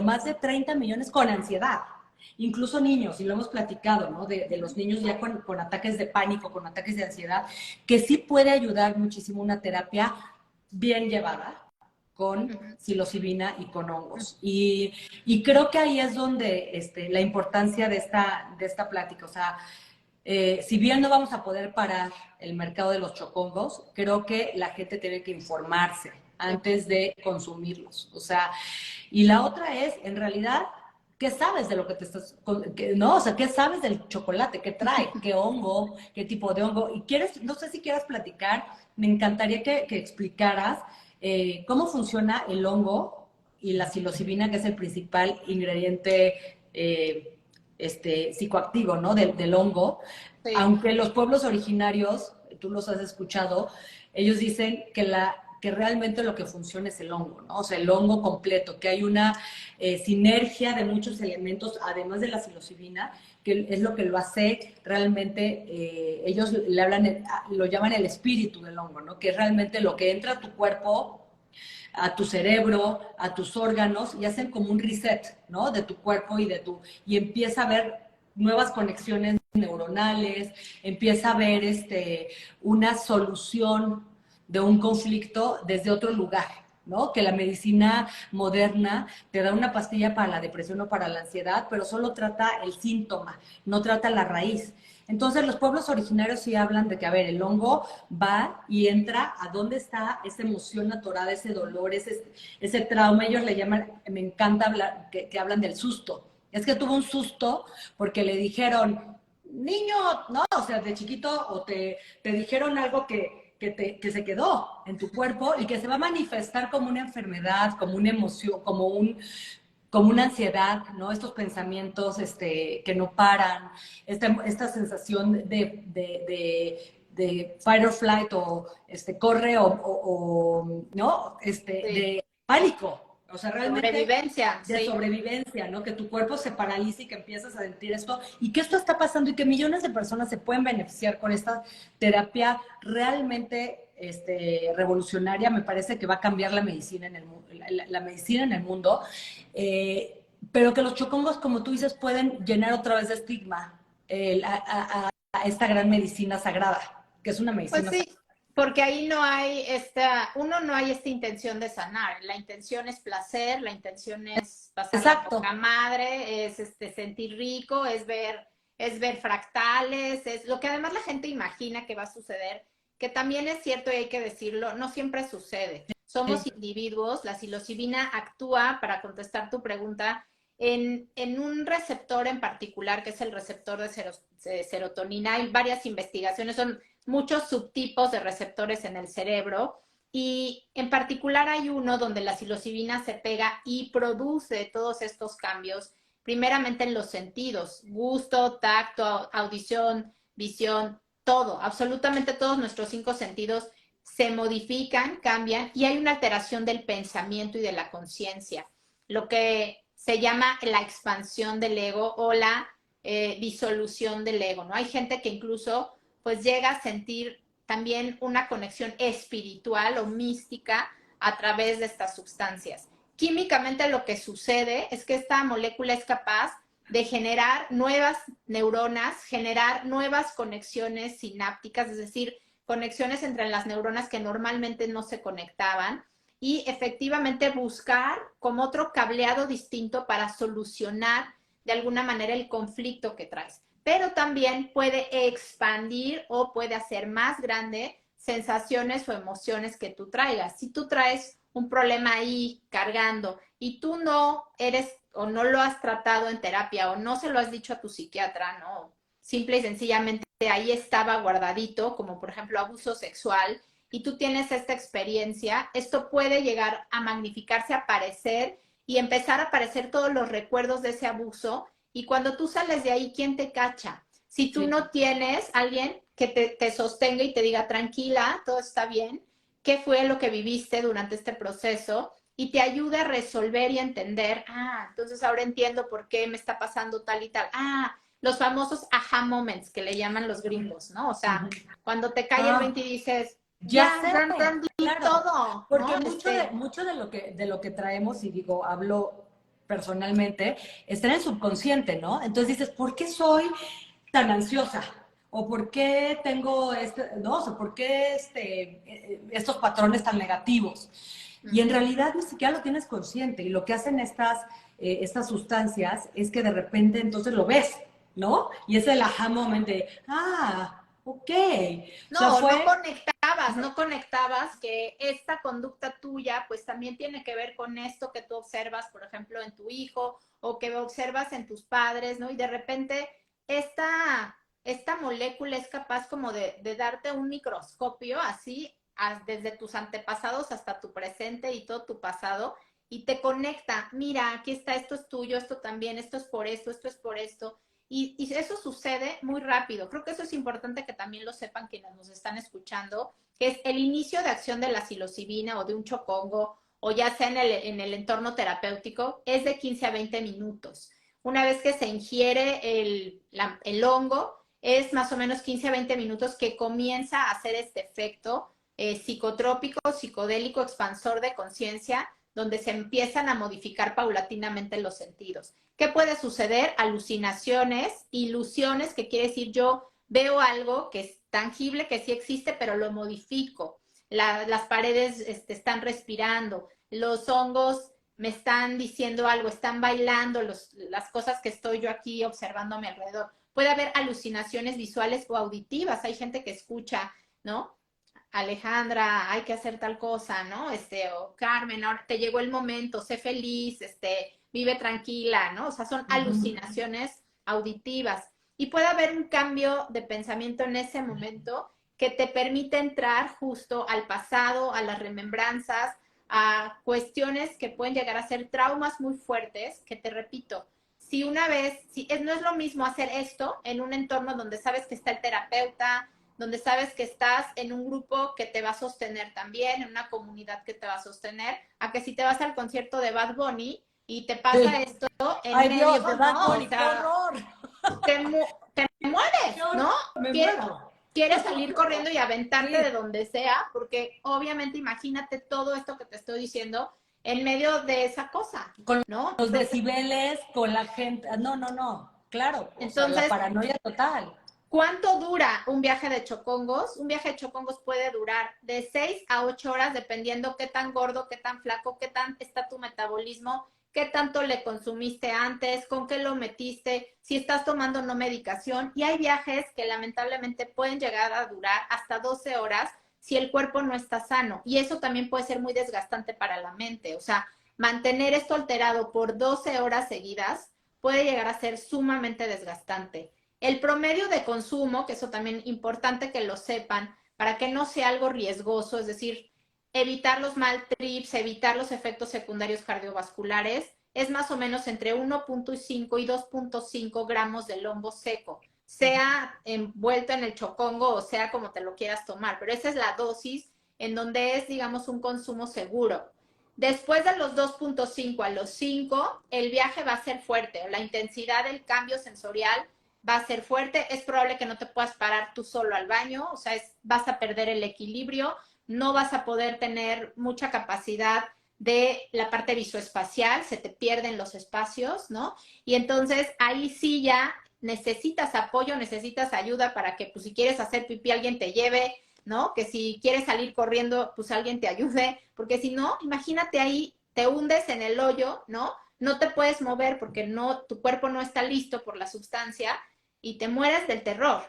A: más de 30 millones con ansiedad. Incluso niños, y lo hemos platicado, ¿no? De los niños ya con ataques de pánico, con ataques de ansiedad, que sí puede ayudar muchísimo una terapia bien llevada con psilocibina y con hongos. Y creo que ahí es donde la importancia de esta plática. O sea, si bien no vamos a poder parar el mercado de los chocongos, creo que la gente tiene que informarse antes de consumirlos. O sea, y la otra es, en realidad, ¿qué sabes de lo que te estás, no? O sea, ¿qué sabes del chocolate? ¿Qué trae? ¿Qué hongo? ¿Qué tipo de hongo? Y quieres, no sé si quieras platicar, me encantaría que explicaras cómo funciona el hongo y la psilocibina, que es el principal ingrediente psicoactivo, ¿no? Del hongo.
B: Sí.
A: Aunque los pueblos originarios, tú los has escuchado, ellos dicen que realmente lo que funciona es el hongo, ¿no? O sea, el hongo completo, que hay una sinergia de muchos elementos, además de la psilocibina, que es lo que lo hace realmente, ellos lo llaman el espíritu del hongo, ¿no? Que es realmente lo que entra a tu cuerpo, a tu cerebro, a tus órganos, y hacen como un reset, ¿no? De tu cuerpo y empieza a haber nuevas conexiones neuronales, empieza a haber una solución de un conflicto desde otro lugar, ¿no? Que la medicina moderna te da una pastilla para la depresión o para la ansiedad, pero solo trata el síntoma, no trata la raíz. Entonces los pueblos originarios sí hablan de que, a ver, el hongo va y entra a dónde está esa emoción atorada, ese dolor, ese trauma. Ellos le llaman, me encanta hablar, que hablan del susto. Es que tuvo un susto porque le dijeron, niño, no, o sea, de chiquito, o te dijeron algo que se quedó en tu cuerpo y que se va a manifestar como una enfermedad, como una emoción, como una ansiedad, ¿no? Estos pensamientos que no paran, esta sensación de fight or flight o corre o ¿no?
B: Sí.
A: De pánico. O sea, realmente
B: Sobrevivencia,
A: de
B: sí.
A: sobrevivencia, ¿no? Que tu cuerpo se paralice y que empiezas a sentir esto y que esto está pasando y que millones de personas se pueden beneficiar con esta terapia realmente revolucionaria. Me parece que va a cambiar la medicina en la medicina en el mundo, pero que los chocongos, como tú dices, pueden llenar otra vez de estigma a esta gran medicina sagrada, que es una
B: Pues
A: medicina sagrada.
B: sí, porque ahí no hay no hay esta intención de sanar. La intención es placer, la intención es pasarla
A: Exacto.
B: poca madre, es sentir rico, es ver fractales, es lo que además la gente imagina que va a suceder, que también es cierto y hay que decirlo, no siempre sucede. Somos individuos, la psilocibina actúa, para contestar tu pregunta, en un receptor en particular, que es el receptor de serotonina. Hay varias investigaciones, son muchos subtipos de receptores en el cerebro y en particular hay uno donde la psilocibina se pega y produce todos estos cambios, primeramente en los sentidos, gusto, tacto, audición, visión, todo, absolutamente todos nuestros 5 sentidos se modifican, cambian y hay una alteración del pensamiento y de la conciencia, lo que se llama la expansión del ego o la disolución del ego, ¿no? Hay gente que incluso pues llega a sentir también una conexión espiritual o mística a través de estas sustancias. Químicamente lo que sucede es que esta molécula es capaz de generar nuevas neuronas, generar nuevas conexiones sinápticas, es decir, conexiones entre las neuronas que normalmente no se conectaban, y efectivamente buscar como otro cableado distinto para solucionar de alguna manera el conflicto que traes. Pero también puede expandir o puede hacer más grande sensaciones o emociones que tú traigas. Si tú traes un problema ahí cargando y tú no eres o no lo has tratado en terapia o no se lo has dicho a tu psiquiatra, ¿no? Simple y sencillamente ahí estaba guardadito, como por ejemplo abuso sexual, y tú tienes esta experiencia, esto puede llegar a magnificarse, a aparecer y empezar a aparecer todos los recuerdos de ese abuso. Y cuando tú sales de ahí, ¿quién te cacha? Si tú no tienes alguien que te sostenga y te diga, tranquila, todo está bien, ¿qué fue lo que viviste durante este proceso? Y te ayude a resolver y a entender, entonces ahora entiendo por qué me está pasando tal y tal. Los famosos aha moments que le llaman los gringos, ¿no? O sea, cuando te cae el 20 y dices,
A: Ya
B: ya
A: sé,
B: entendí
A: claro,
B: todo,
A: porque
B: ¿no?
A: mucho de lo que traemos, y digo, hablo personalmente, está en el subconsciente, ¿no? Entonces dices, ¿por qué soy tan ansiosa? ¿O por qué tengo no? O sea, ¿por qué estos patrones tan negativos? Y en realidad ni siquiera lo tienes consciente. Y lo que hacen estas sustancias es que de repente entonces lo ves, ¿no? Y es el aha moment de, ok. O sea,
B: No,
A: fue
B: no conectabas que esta conducta tuya pues también tiene que ver con esto que tú observas, por ejemplo, en tu hijo o que observas en tus padres, ¿no? Y de repente esta molécula es capaz como de darte un microscopio así desde tus antepasados hasta tu presente y todo tu pasado y te conecta, mira, aquí está, esto es tuyo, esto también, esto es por esto es por esto. Y eso sucede muy rápido. Creo que eso es importante que también lo sepan quienes nos están escuchando, que es el inicio de acción de la psilocibina o de un chocongo, o ya sea en el entorno terapéutico, es de 15 a 20 minutos. Una vez que se ingiere el hongo, es más o menos 15 a 20 minutos que comienza a hacer este efecto psicotrópico, psicodélico, expansor de conciencia, donde se empiezan a modificar paulatinamente los sentidos. ¿Qué puede suceder? Alucinaciones, ilusiones, que quiere decir yo veo algo que es tangible, que sí existe, pero lo modifico. Las paredes están respirando, los hongos me están diciendo algo, están bailando las cosas que estoy yo aquí observando a mi alrededor. Puede haber alucinaciones visuales o auditivas. Hay gente que escucha, ¿no? Alejandra, hay que hacer tal cosa, ¿no? O Carmen, ahora te llegó el momento, sé feliz, vive tranquila, ¿no? O sea, son alucinaciones auditivas. Y puede haber un cambio de pensamiento en ese momento que te permite entrar justo al pasado, a las remembranzas, a cuestiones que pueden llegar a ser traumas muy fuertes, que te repito, si una vez, no es lo mismo hacer esto en un entorno donde sabes que está el terapeuta, donde sabes que estás en un grupo que te va a sostener también, en una comunidad que te va a sostener, a que si te vas al concierto de Bad Bunny y te pasa esto en
A: ay
B: medio,
A: Dios, de Bad
B: ¿no? O
A: Bunny, qué
B: sea,
A: horror.
B: te mueres,
A: Qué horror,
B: ¿no?
A: me muero.
B: Quieres salir corriendo y aventarte
A: Sí.
B: de donde sea, porque obviamente imagínate todo esto que te estoy diciendo en medio de esa cosa,
A: Con
B: ¿no?
A: los
B: Entonces,
A: decibeles, con la gente. No, no, no. Claro, o sea, la
B: entonces
A: paranoia total.
B: ¿cuánto dura un viaje de chocongos? Un viaje de chocongos puede durar de 6 a 8 horas, dependiendo qué tan gordo, qué tan flaco, qué tan está tu metabolismo, qué tanto le consumiste antes, con qué lo metiste, si estás tomando no medicación. Y hay viajes que lamentablemente pueden llegar a durar hasta 12 horas si el cuerpo no está sano. Y eso también puede ser muy desgastante para la mente. O sea, mantener esto alterado por 12 horas seguidas puede llegar a ser sumamente desgastante. El promedio de consumo, que eso también es importante que lo sepan, para que no sea algo riesgoso, es decir, evitar los mal trips, evitar los efectos secundarios cardiovasculares, es más o menos entre 1.5 y 2.5 gramos de lombo seco, sea envuelto en el chocongo o sea como te lo quieras tomar, pero esa es la dosis en donde es, digamos, un consumo seguro. Después de los 2.5 a los 5, el viaje va a ser fuerte, la intensidad del cambio sensorial va a ser fuerte, es probable que no te puedas parar tú solo al baño, o sea, vas a perder el equilibrio, no vas a poder tener mucha capacidad de la parte visoespacial, se te pierden los espacios, ¿no? Y entonces ahí sí ya necesitas apoyo, necesitas ayuda para que, pues si quieres hacer pipí, alguien te lleve, ¿no? Que si quieres salir corriendo, pues alguien te ayude, porque si no, imagínate ahí, te hundes en el hoyo, ¿no? No te puedes mover porque no, tu cuerpo no está listo por la sustancia y te mueres del terror.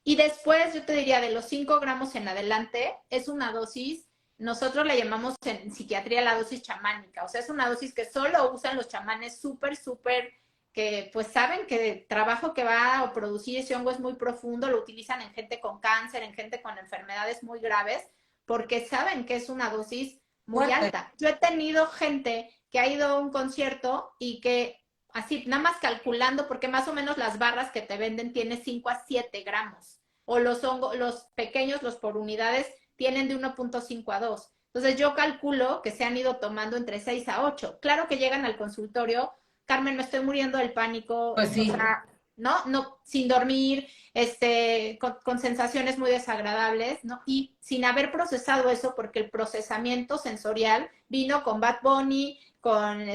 B: Y después, yo te diría, de los 5 gramos en adelante, es una dosis, nosotros le llamamos en psiquiatría la dosis chamánica, o sea, es una dosis que solo usan los chamanes súper, súper, que pues saben que el trabajo que va a producir ese hongo es muy profundo, lo utilizan en gente con cáncer, en gente con enfermedades muy graves, porque saben que es una dosis muy
A: Fuerte.
B: alta. Yo he tenido gente que ha ido a un concierto y que así, nada más calculando, porque más o menos las barras que te venden tienen 5 a 7 gramos, o los hongos, los pequeños, los por unidades, tienen de 1.5 a 2. Entonces yo calculo que se han ido tomando entre 6 a 8. Claro que llegan al consultorio, Carmen, me estoy muriendo del pánico,
A: Pues
B: o
A: sí.
B: sea, ¿no? Sin dormir, con sensaciones muy desagradables, ¿no? Y sin haber procesado eso, porque el procesamiento sensorial vino con Bad Bunny, con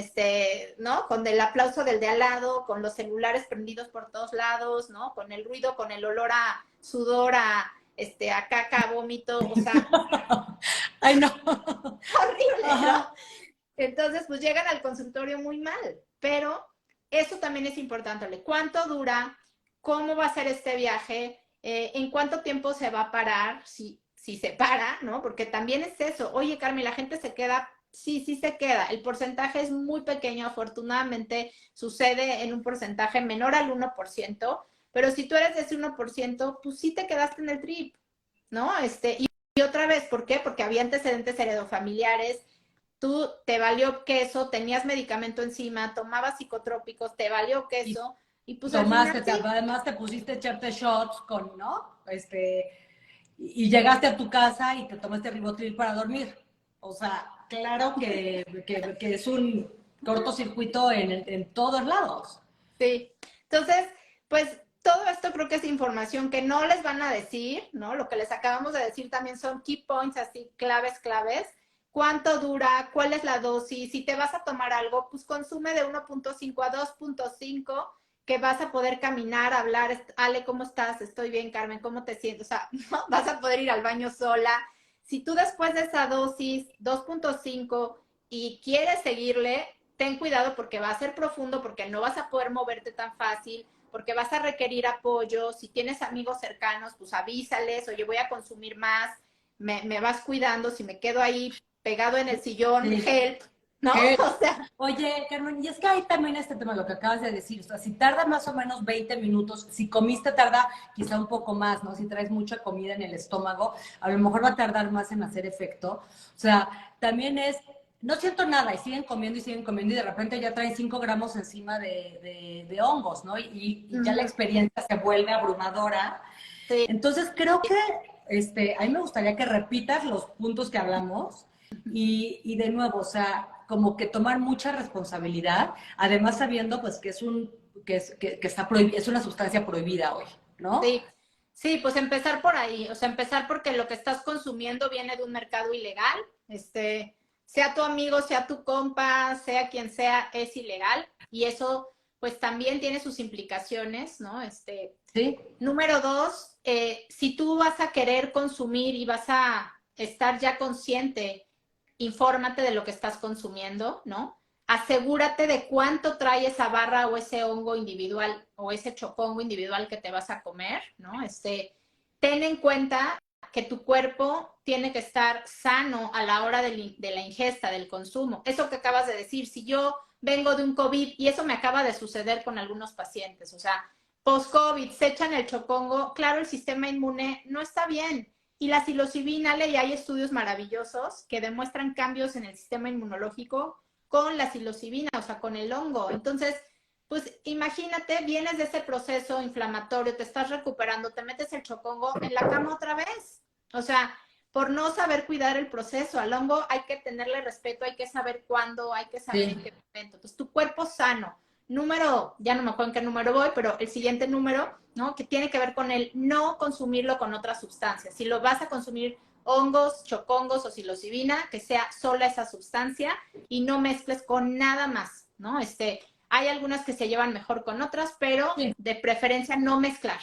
B: ¿no? Con el aplauso del de al lado, con los celulares prendidos por todos lados, ¿no? Con el ruido, con el olor a sudor, a caca, a vómito, o sea,
A: Ay, no.
B: horrible, ¿no?
A: Ajá.
B: Entonces, pues llegan al consultorio muy mal, pero eso también es importante. ¿Cuánto dura? ¿Cómo va a ser este viaje? ¿En cuánto tiempo se va a parar? Si se para, ¿no? Porque también es eso. Oye, Carmen, la gente se queda. Sí, sí se queda. El porcentaje es muy pequeño. Afortunadamente sucede en un porcentaje menor al 1%, pero si tú eres de ese 1%, pues sí te quedaste en el trip, ¿no? Y otra vez, ¿por qué? Porque había antecedentes heredofamiliares, tú te valió queso, tenías medicamento encima, tomabas psicotrópicos, te valió
A: Y
B: queso, y pues al final
A: tomaste,
B: sí,
A: además te pusiste a echarte shots con, ¿no? Y llegaste a tu casa y te tomaste ribotril para dormir. O sea, claro que es un cortocircuito en todos lados.
B: sí. Entonces, pues todo esto creo que es información que no les van a decir, ¿no? Lo que les acabamos de decir también son key points, así, claves, claves. ¿Cuánto dura? ¿Cuál es la dosis? Si te vas a tomar algo, pues consume de 1.5 a 2.5, que vas a poder caminar, hablar. Ale, ¿cómo estás? Estoy bien, Carmen, ¿cómo te sientes? O sea, ¿no? Vas a poder ir al baño sola. Si tú después de esa dosis 2.5 y quieres seguirle, ten cuidado porque va a ser profundo, porque no vas a poder moverte tan fácil, porque vas a requerir apoyo. Si tienes amigos cercanos, pues avísales, oye, voy a consumir más, me vas cuidando, si me quedo ahí pegado en el sillón,
A: Sí.
B: help, ¿no?
A: ¿Qué?
B: O sea,
A: Oye, Carmen, y es que hay también este tema, lo que acabas de decir, o sea, si tarda más o menos 20 minutos, si comiste tarda quizá un poco más, ¿no? Si traes mucha comida en el estómago, a lo mejor va a tardar más en hacer efecto. O sea, también es, no siento nada, y siguen comiendo, y de repente ya traen 5 gramos encima de hongos, ¿no? Y ya la experiencia se vuelve abrumadora.
B: sí,
A: Entonces, creo que a mí me gustaría que repitas los puntos que hablamos y de nuevo, o sea, como que tomar mucha responsabilidad, además sabiendo pues que es que está es una sustancia prohibida hoy, ¿no?
B: sí, sí, pues empezar por ahí, o sea, empezar porque lo que estás consumiendo viene de un mercado ilegal, sea tu amigo, sea tu compa, sea quien sea, es ilegal y eso pues también tiene sus implicaciones, ¿no?
A: Sí,
B: Número dos, si tú vas a querer consumir y vas a estar ya consciente, infórmate de lo que estás consumiendo, ¿no? Asegúrate de cuánto trae esa barra o ese hongo individual o ese chocongo individual que te vas a comer, ¿no? Ten en cuenta que tu cuerpo tiene que estar sano a la hora de la ingesta, del consumo. Eso que acabas de decir, si yo vengo de un COVID, y eso me acaba de suceder con algunos pacientes, o sea, post-COVID, se echan el chocongo, claro, el sistema inmune no está bien. Y la psilocibina, y hay estudios maravillosos que demuestran cambios en el sistema inmunológico con la psilocibina, o sea, con el hongo. Entonces, pues imagínate, vienes de ese proceso inflamatorio, te estás recuperando, te metes el chocongo en la cama otra vez. O sea, por no saber cuidar el proceso. Al hongo hay que tenerle respeto, hay que saber cuándo, hay que saber en qué momento. Entonces, tu cuerpo sano. Número, ya no me acuerdo en qué número voy, pero el siguiente número, ¿no? Que tiene que ver con el no consumirlo con otras sustancias. Si lo vas a consumir hongos, chocongos o psilocibina, que sea sola esa sustancia y no mezcles con nada más, ¿no? Hay algunas que se llevan mejor con otras, pero de preferencia no mezclar.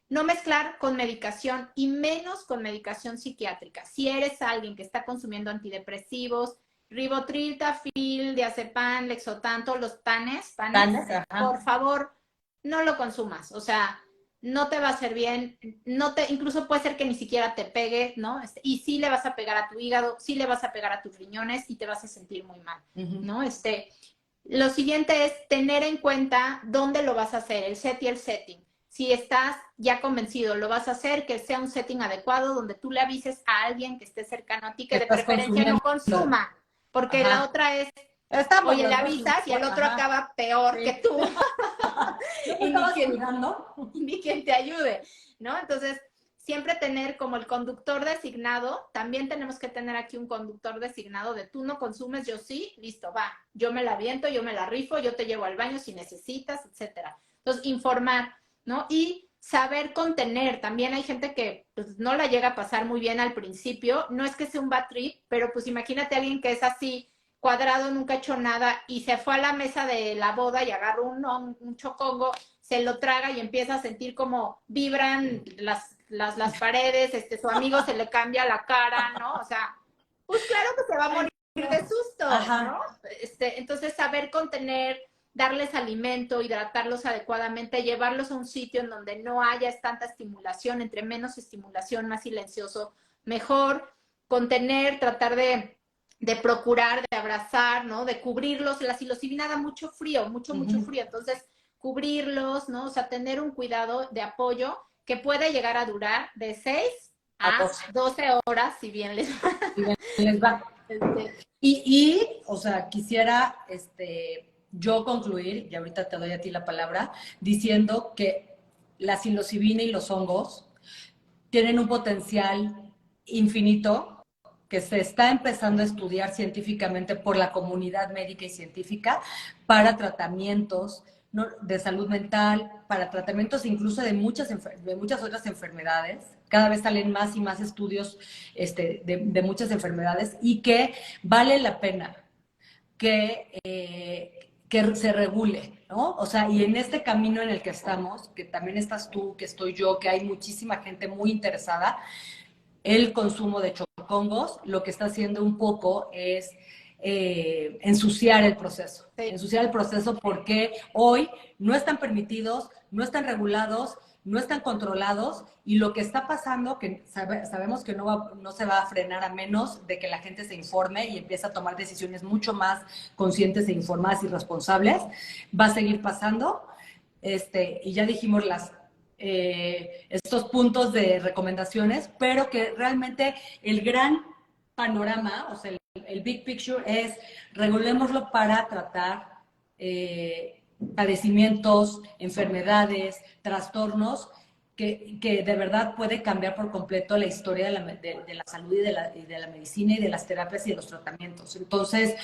B: No mezclar con medicación y menos con medicación psiquiátrica. Si eres alguien que está consumiendo antidepresivos, ribotril, tafil, diazepam, lexotan, todos los panes, por favor, no lo consumas. O sea, no te va a hacer bien, incluso puede ser que ni siquiera te pegue, ¿no? Y sí le vas a pegar a tu hígado, sí le vas a pegar a tus riñones y te vas a sentir muy mal, ¿no? Lo siguiente es tener en cuenta dónde lo vas a hacer, el set y el setting. Si estás ya convencido, lo vas a hacer, que sea un setting adecuado donde tú le avises a alguien que esté cercano a ti que de preferencia no consuma, porque la otra es, oye, le avisas y el otro acaba peor que tú. Y ni quien te ayude, ¿no? Entonces, siempre tener como el conductor designado, también tenemos que tener aquí un conductor designado de tú no consumes, yo sí, listo, va, yo me la aviento, yo me la rifo, yo te llevo al baño si necesitas, etcétera. Entonces, informar, ¿no? Y saber contener. También hay gente que pues, no la llega a pasar muy bien al principio. No es que sea un bad trip, pero pues imagínate a alguien que es así, cuadrado, nunca ha hecho nada, y se fue a la mesa de la boda y agarró un chocongo, se lo traga y empieza a sentir como vibran las paredes, su amigo se le cambia la cara, ¿no? O sea, pues claro que se va a morir de susto, ¿no? Entonces, saber contener, darles alimento, hidratarlos adecuadamente, llevarlos a un sitio en donde no haya tanta estimulación, entre menos estimulación, más silencioso, mejor, contener, tratar de procurar, de abrazar, ¿no? De cubrirlos. La psilocibina da mucho frío, mucho frío. Entonces, cubrirlos, ¿no? O sea, tener un cuidado de apoyo que puede llegar a durar de 6 a 12 horas, si bien les va.
A: Si bien les va. O sea, quisiera yo concluir, y ahorita te doy a ti la palabra, diciendo que la psilocibina y los hongos tienen un potencial infinito que se está empezando a estudiar científicamente por la comunidad médica y científica para tratamientos, ¿no?, de salud mental, para tratamientos incluso de muchas otras enfermedades. Cada vez salen más y más estudios de muchas enfermedades y que vale la pena que se regule, ¿no? O sea, y en este camino en el que estamos, que también estás tú, que estoy yo, que hay muchísima gente muy interesada, el consumo de chocongos lo que está haciendo un poco es ensuciar el proceso. Ensuciar el proceso porque hoy no están permitidos, no están regulados, no están controlados y lo que está pasando, que sabemos que no se va a frenar a menos de que la gente se informe y empiece a tomar decisiones mucho más conscientes e informadas y responsables, va a seguir pasando. Y ya dijimos estos puntos de recomendaciones, pero que realmente el gran panorama, o sea, el big picture es regulémoslo para tratar padecimientos, enfermedades, trastornos que de verdad puede cambiar por completo la historia de la salud y de la medicina y de las terapias y de los tratamientos. Entonces,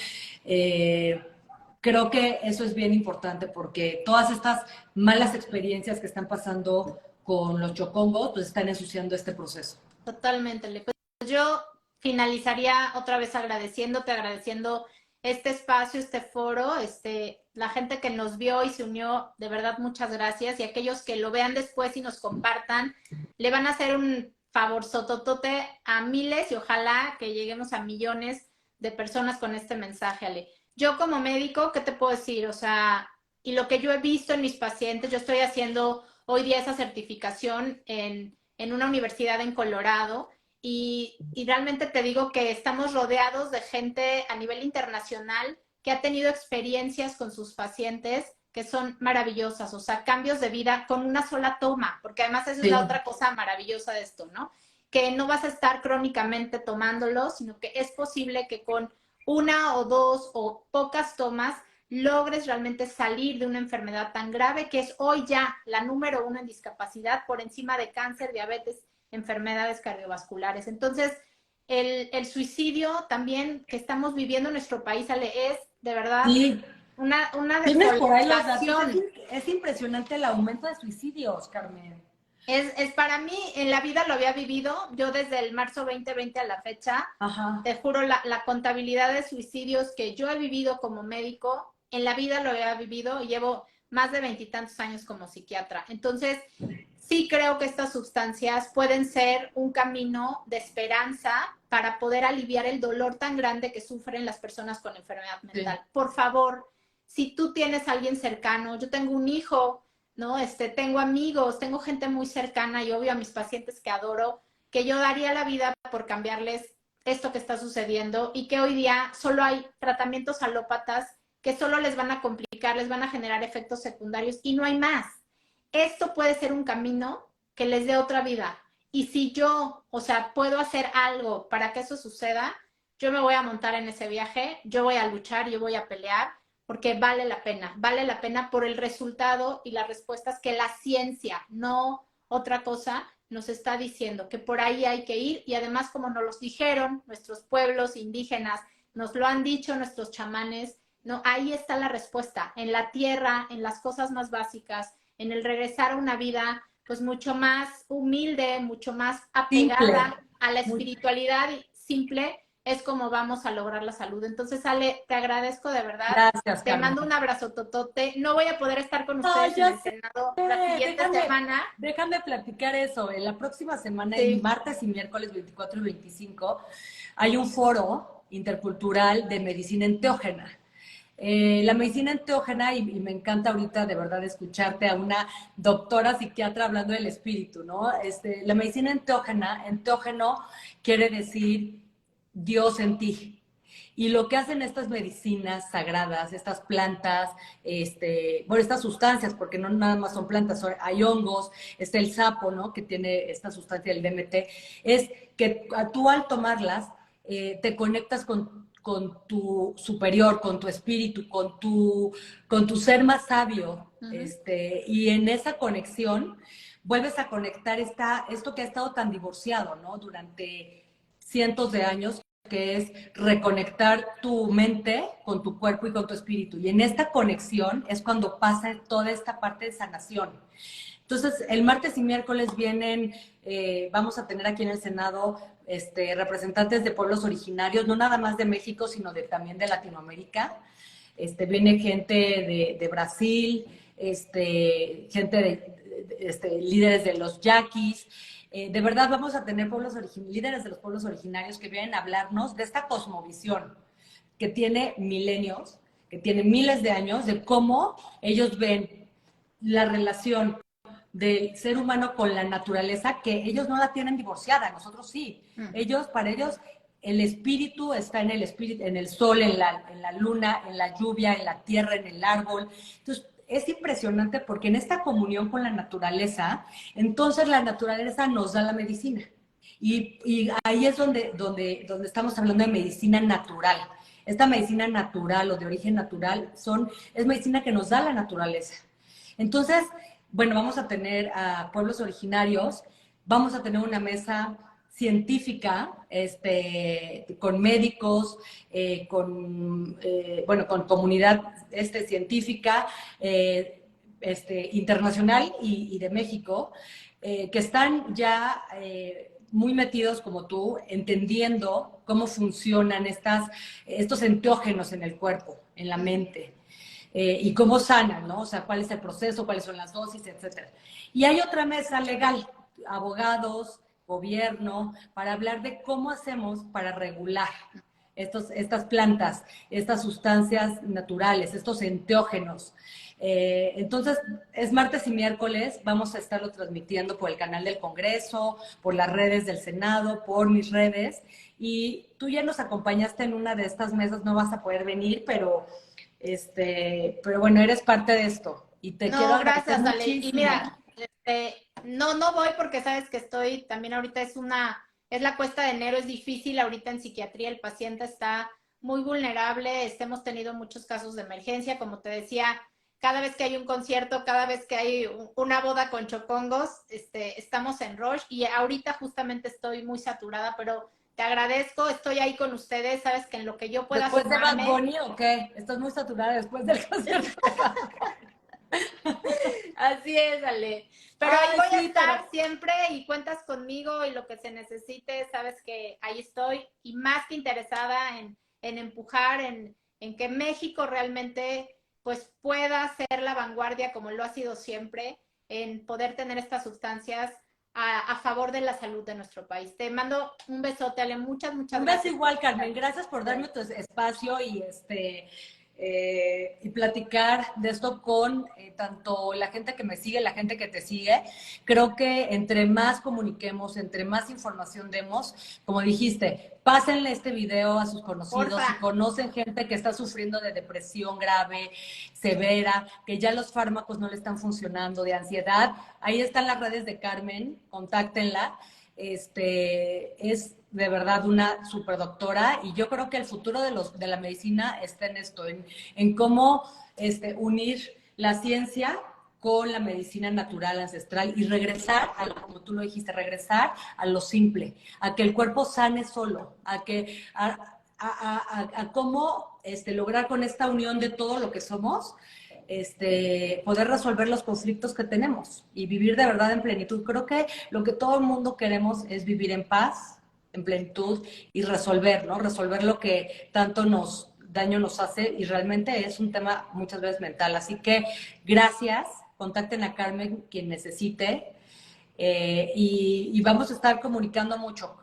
A: creo que eso es bien importante porque todas estas malas experiencias que están pasando con los chocongos, pues están ensuciando este proceso.
B: Totalmente. Pues yo finalizaría otra vez agradeciendo este espacio, este foro, la gente que nos vio y se unió, de verdad muchas gracias, y aquellos que lo vean después y nos compartan, le van a hacer un favor sototote a miles y ojalá que lleguemos a millones de personas con este mensaje, Ale. Yo como médico, ¿qué te puedo decir? O sea, y lo que yo he visto en mis pacientes, yo estoy haciendo hoy día esa certificación en una universidad en Colorado y realmente te digo que estamos rodeados de gente a nivel internacional que ha tenido experiencias con sus pacientes que son maravillosas, o sea, cambios de vida con una sola toma, porque además esa es la otra cosa maravillosa de esto, ¿no? Que no vas a estar crónicamente tomándolo, sino que es posible que con una o dos o pocas tomas logres realmente salir de una enfermedad tan grave que es hoy ya la número 1 en discapacidad por encima de cáncer, diabetes, enfermedades cardiovasculares. Entonces, el suicidio también que estamos viviendo en nuestro país, Ale, es de verdad
A: Sí,
B: una
A: tienes por ahí los datos.
B: desolación.
A: Es impresionante el aumento de suicidios, Carmen.
B: Es para mí, en la vida lo había vivido, yo desde el marzo 2020 a la fecha,
A: Ajá.
B: te juro, la contabilidad de suicidios que yo he vivido como médico, en la vida lo había vivido y llevo más de 20 y tantos años como psiquiatra. Entonces, sí creo que estas sustancias pueden ser un camino de esperanza para poder aliviar el dolor tan grande que sufren las personas con enfermedad
A: Sí.
B: mental. Por favor, si tú tienes a alguien cercano, yo tengo un hijo, ¿no? Tengo amigos, tengo gente muy cercana y obvio a mis pacientes que adoro, que yo daría la vida por cambiarles esto que está sucediendo y que hoy día solo hay tratamientos alópatas que solo les van a complicar, les van a generar efectos secundarios y no hay más. Esto puede ser un camino que les dé otra vida. Y si yo, o sea, puedo hacer algo para que eso suceda, yo me voy a montar en ese viaje, yo voy a luchar, yo voy a pelear, porque vale la pena por el resultado y las respuestas que la ciencia, no otra cosa, nos está diciendo, que por ahí hay que ir y además como nos los dijeron nuestros pueblos indígenas, nos lo han dicho nuestros chamanes, no, ahí está la respuesta, en la tierra, en las cosas más básicas, en el regresar a una vida pues mucho más humilde, mucho más
A: Simple.
B: apegada a la
A: Muy-
B: espiritualidad simple, es como vamos a lograr la salud. Entonces, Ale, te agradezco de verdad.
A: Gracias,
B: Te
A: Carmen.
B: mando un abrazo totote. No voy a poder estar con
A: No,
B: ustedes en
A: ya
B: el
A: sé.
B: Senado la siguiente semana.
A: Déjame platicar eso. En la próxima semana, el
B: Sí.
A: martes y miércoles 24 y 25, hay un foro intercultural de medicina enteógena. La medicina enteógena, y me encanta ahorita de verdad escucharte a una doctora psiquiatra hablando del espíritu, ¿no? La medicina enteógena, enteógeno quiere decir Dios en ti. Y lo que hacen estas medicinas sagradas, estas plantas, bueno, estas sustancias, porque no nada más son plantas, hay hongos, está el sapo, ¿no? Que tiene esta sustancia del DMT, es que tú al tomarlas te conectas con tu superior, con tu espíritu, con tu ser más sabio,
B: Uh -huh.
A: y en esa conexión vuelves a conectar esto que ha estado tan divorciado, ¿no? Durante cientos de años, que es reconectar tu mente con tu cuerpo y con tu espíritu. Y en esta conexión es cuando pasa toda esta parte de sanación. Entonces, el martes y miércoles vienen, vamos a tener aquí en el Senado representantes de pueblos originarios, no nada más de México, sino también de Latinoamérica. Viene gente de Brasil, gente líderes de los yaquis. De verdad vamos a tener líderes de los pueblos originarios que vienen a hablarnos de esta cosmovisión que tiene milenios, que tiene miles de años, de cómo ellos ven la relación del ser humano con la naturaleza, que ellos no la tienen divorciada, nosotros sí. Para ellos, el espíritu está en el espíritu, en el sol, en la luna, en la lluvia, en la tierra, en el árbol. Entonces, es impresionante porque en esta comunión con la naturaleza, entonces la naturaleza nos da la medicina. Y ahí es donde estamos hablando de medicina natural. Esta medicina natural o de origen natural es medicina que nos da la naturaleza. Entonces, bueno, vamos a tener a pueblos originarios, vamos a tener una mesa científica, con médicos, bueno, con comunidad científica, internacional y de México, que están ya muy metidos como tú, entendiendo cómo funcionan estos enteógenos en el cuerpo, en la mente. Y cómo sanan, ¿no? O sea, cuál es el proceso, cuáles son las dosis, etcétera. Y hay otra mesa legal, abogados, gobierno, para hablar de cómo hacemos para regular estas plantas, estas sustancias naturales, estos enteógenos. Entonces, es martes y miércoles, vamos a estarlo transmitiendo por el canal del Congreso, por las redes del Senado, por mis redes, y tú ya nos acompañaste en una de estas mesas, no vas a poder venir, pero bueno, eres parte de esto y te quiero
B: No,
A: agradecer
B: gracias, Ale. Y
A: muchísimo.
B: mira, no voy porque sabes que estoy, también ahorita es la cuesta de enero, es difícil ahorita en psiquiatría, el paciente está muy vulnerable, hemos tenido muchos casos de emergencia, como te decía, cada vez que hay un concierto, cada vez que hay una boda con chocongos, estamos en rush y ahorita justamente estoy muy saturada, pero te agradezco, estoy ahí con ustedes, sabes que en lo que yo pueda
A: ¿Después de Bad
B: sumarme.
A: Bunny o qué? ¿Estás muy saturada después del concierto de Bad
B: Así es, Ale. Pero ahí
A: Ay,
B: voy a
A: sí, pero
B: estar siempre y cuentas conmigo y lo que se necesite, sabes que ahí estoy y más que interesada en empujar, en que México realmente pues pueda ser la vanguardia como lo ha sido siempre, en poder tener estas sustancias a favor de la salud de nuestro país. Te mando un besote, Ale. Muchas, muchas
A: un beso
B: gracias.
A: igual, Carmen. Gracias por darme tu espacio y platicar de esto con tanto la gente que me sigue, la gente que te sigue. Creo que entre más comuniquemos, entre más información demos, como dijiste, pásenle este video a sus conocidos.
B: Porfa.
A: Si conocen gente que está sufriendo de depresión grave, severa, que ya los fármacos no le están funcionando, de ansiedad, ahí están las redes de Carmen, contáctenla. Es de verdad una superdoctora y yo creo que el futuro de la medicina está en esto, en cómo unir la ciencia con la medicina natural, ancestral y regresar, como tú lo dijiste, regresar a lo simple, a que el cuerpo sane solo, a cómo lograr con esta unión de todo lo que somos, poder resolver los conflictos que tenemos y vivir de verdad en plenitud. Creo que lo que todo el mundo queremos es vivir en paz, en plenitud y resolver, ¿no? Resolver lo que tanto daño nos hace y realmente es un tema muchas veces mental. Así que gracias, contacten a Carmen quien necesite y vamos a estar comunicando mucho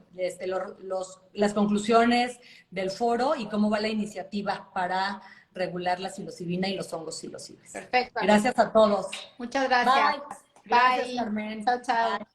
A: las conclusiones del foro y cómo va la iniciativa para regular la psilocibina y los hongos psilocibes.
B: Perfecto, Ale.
A: Gracias a todos.
B: Muchas gracias.
A: Bye. Gracias,
B: Bye.
A: Carmen.
B: Chao, chao.
A: Bye.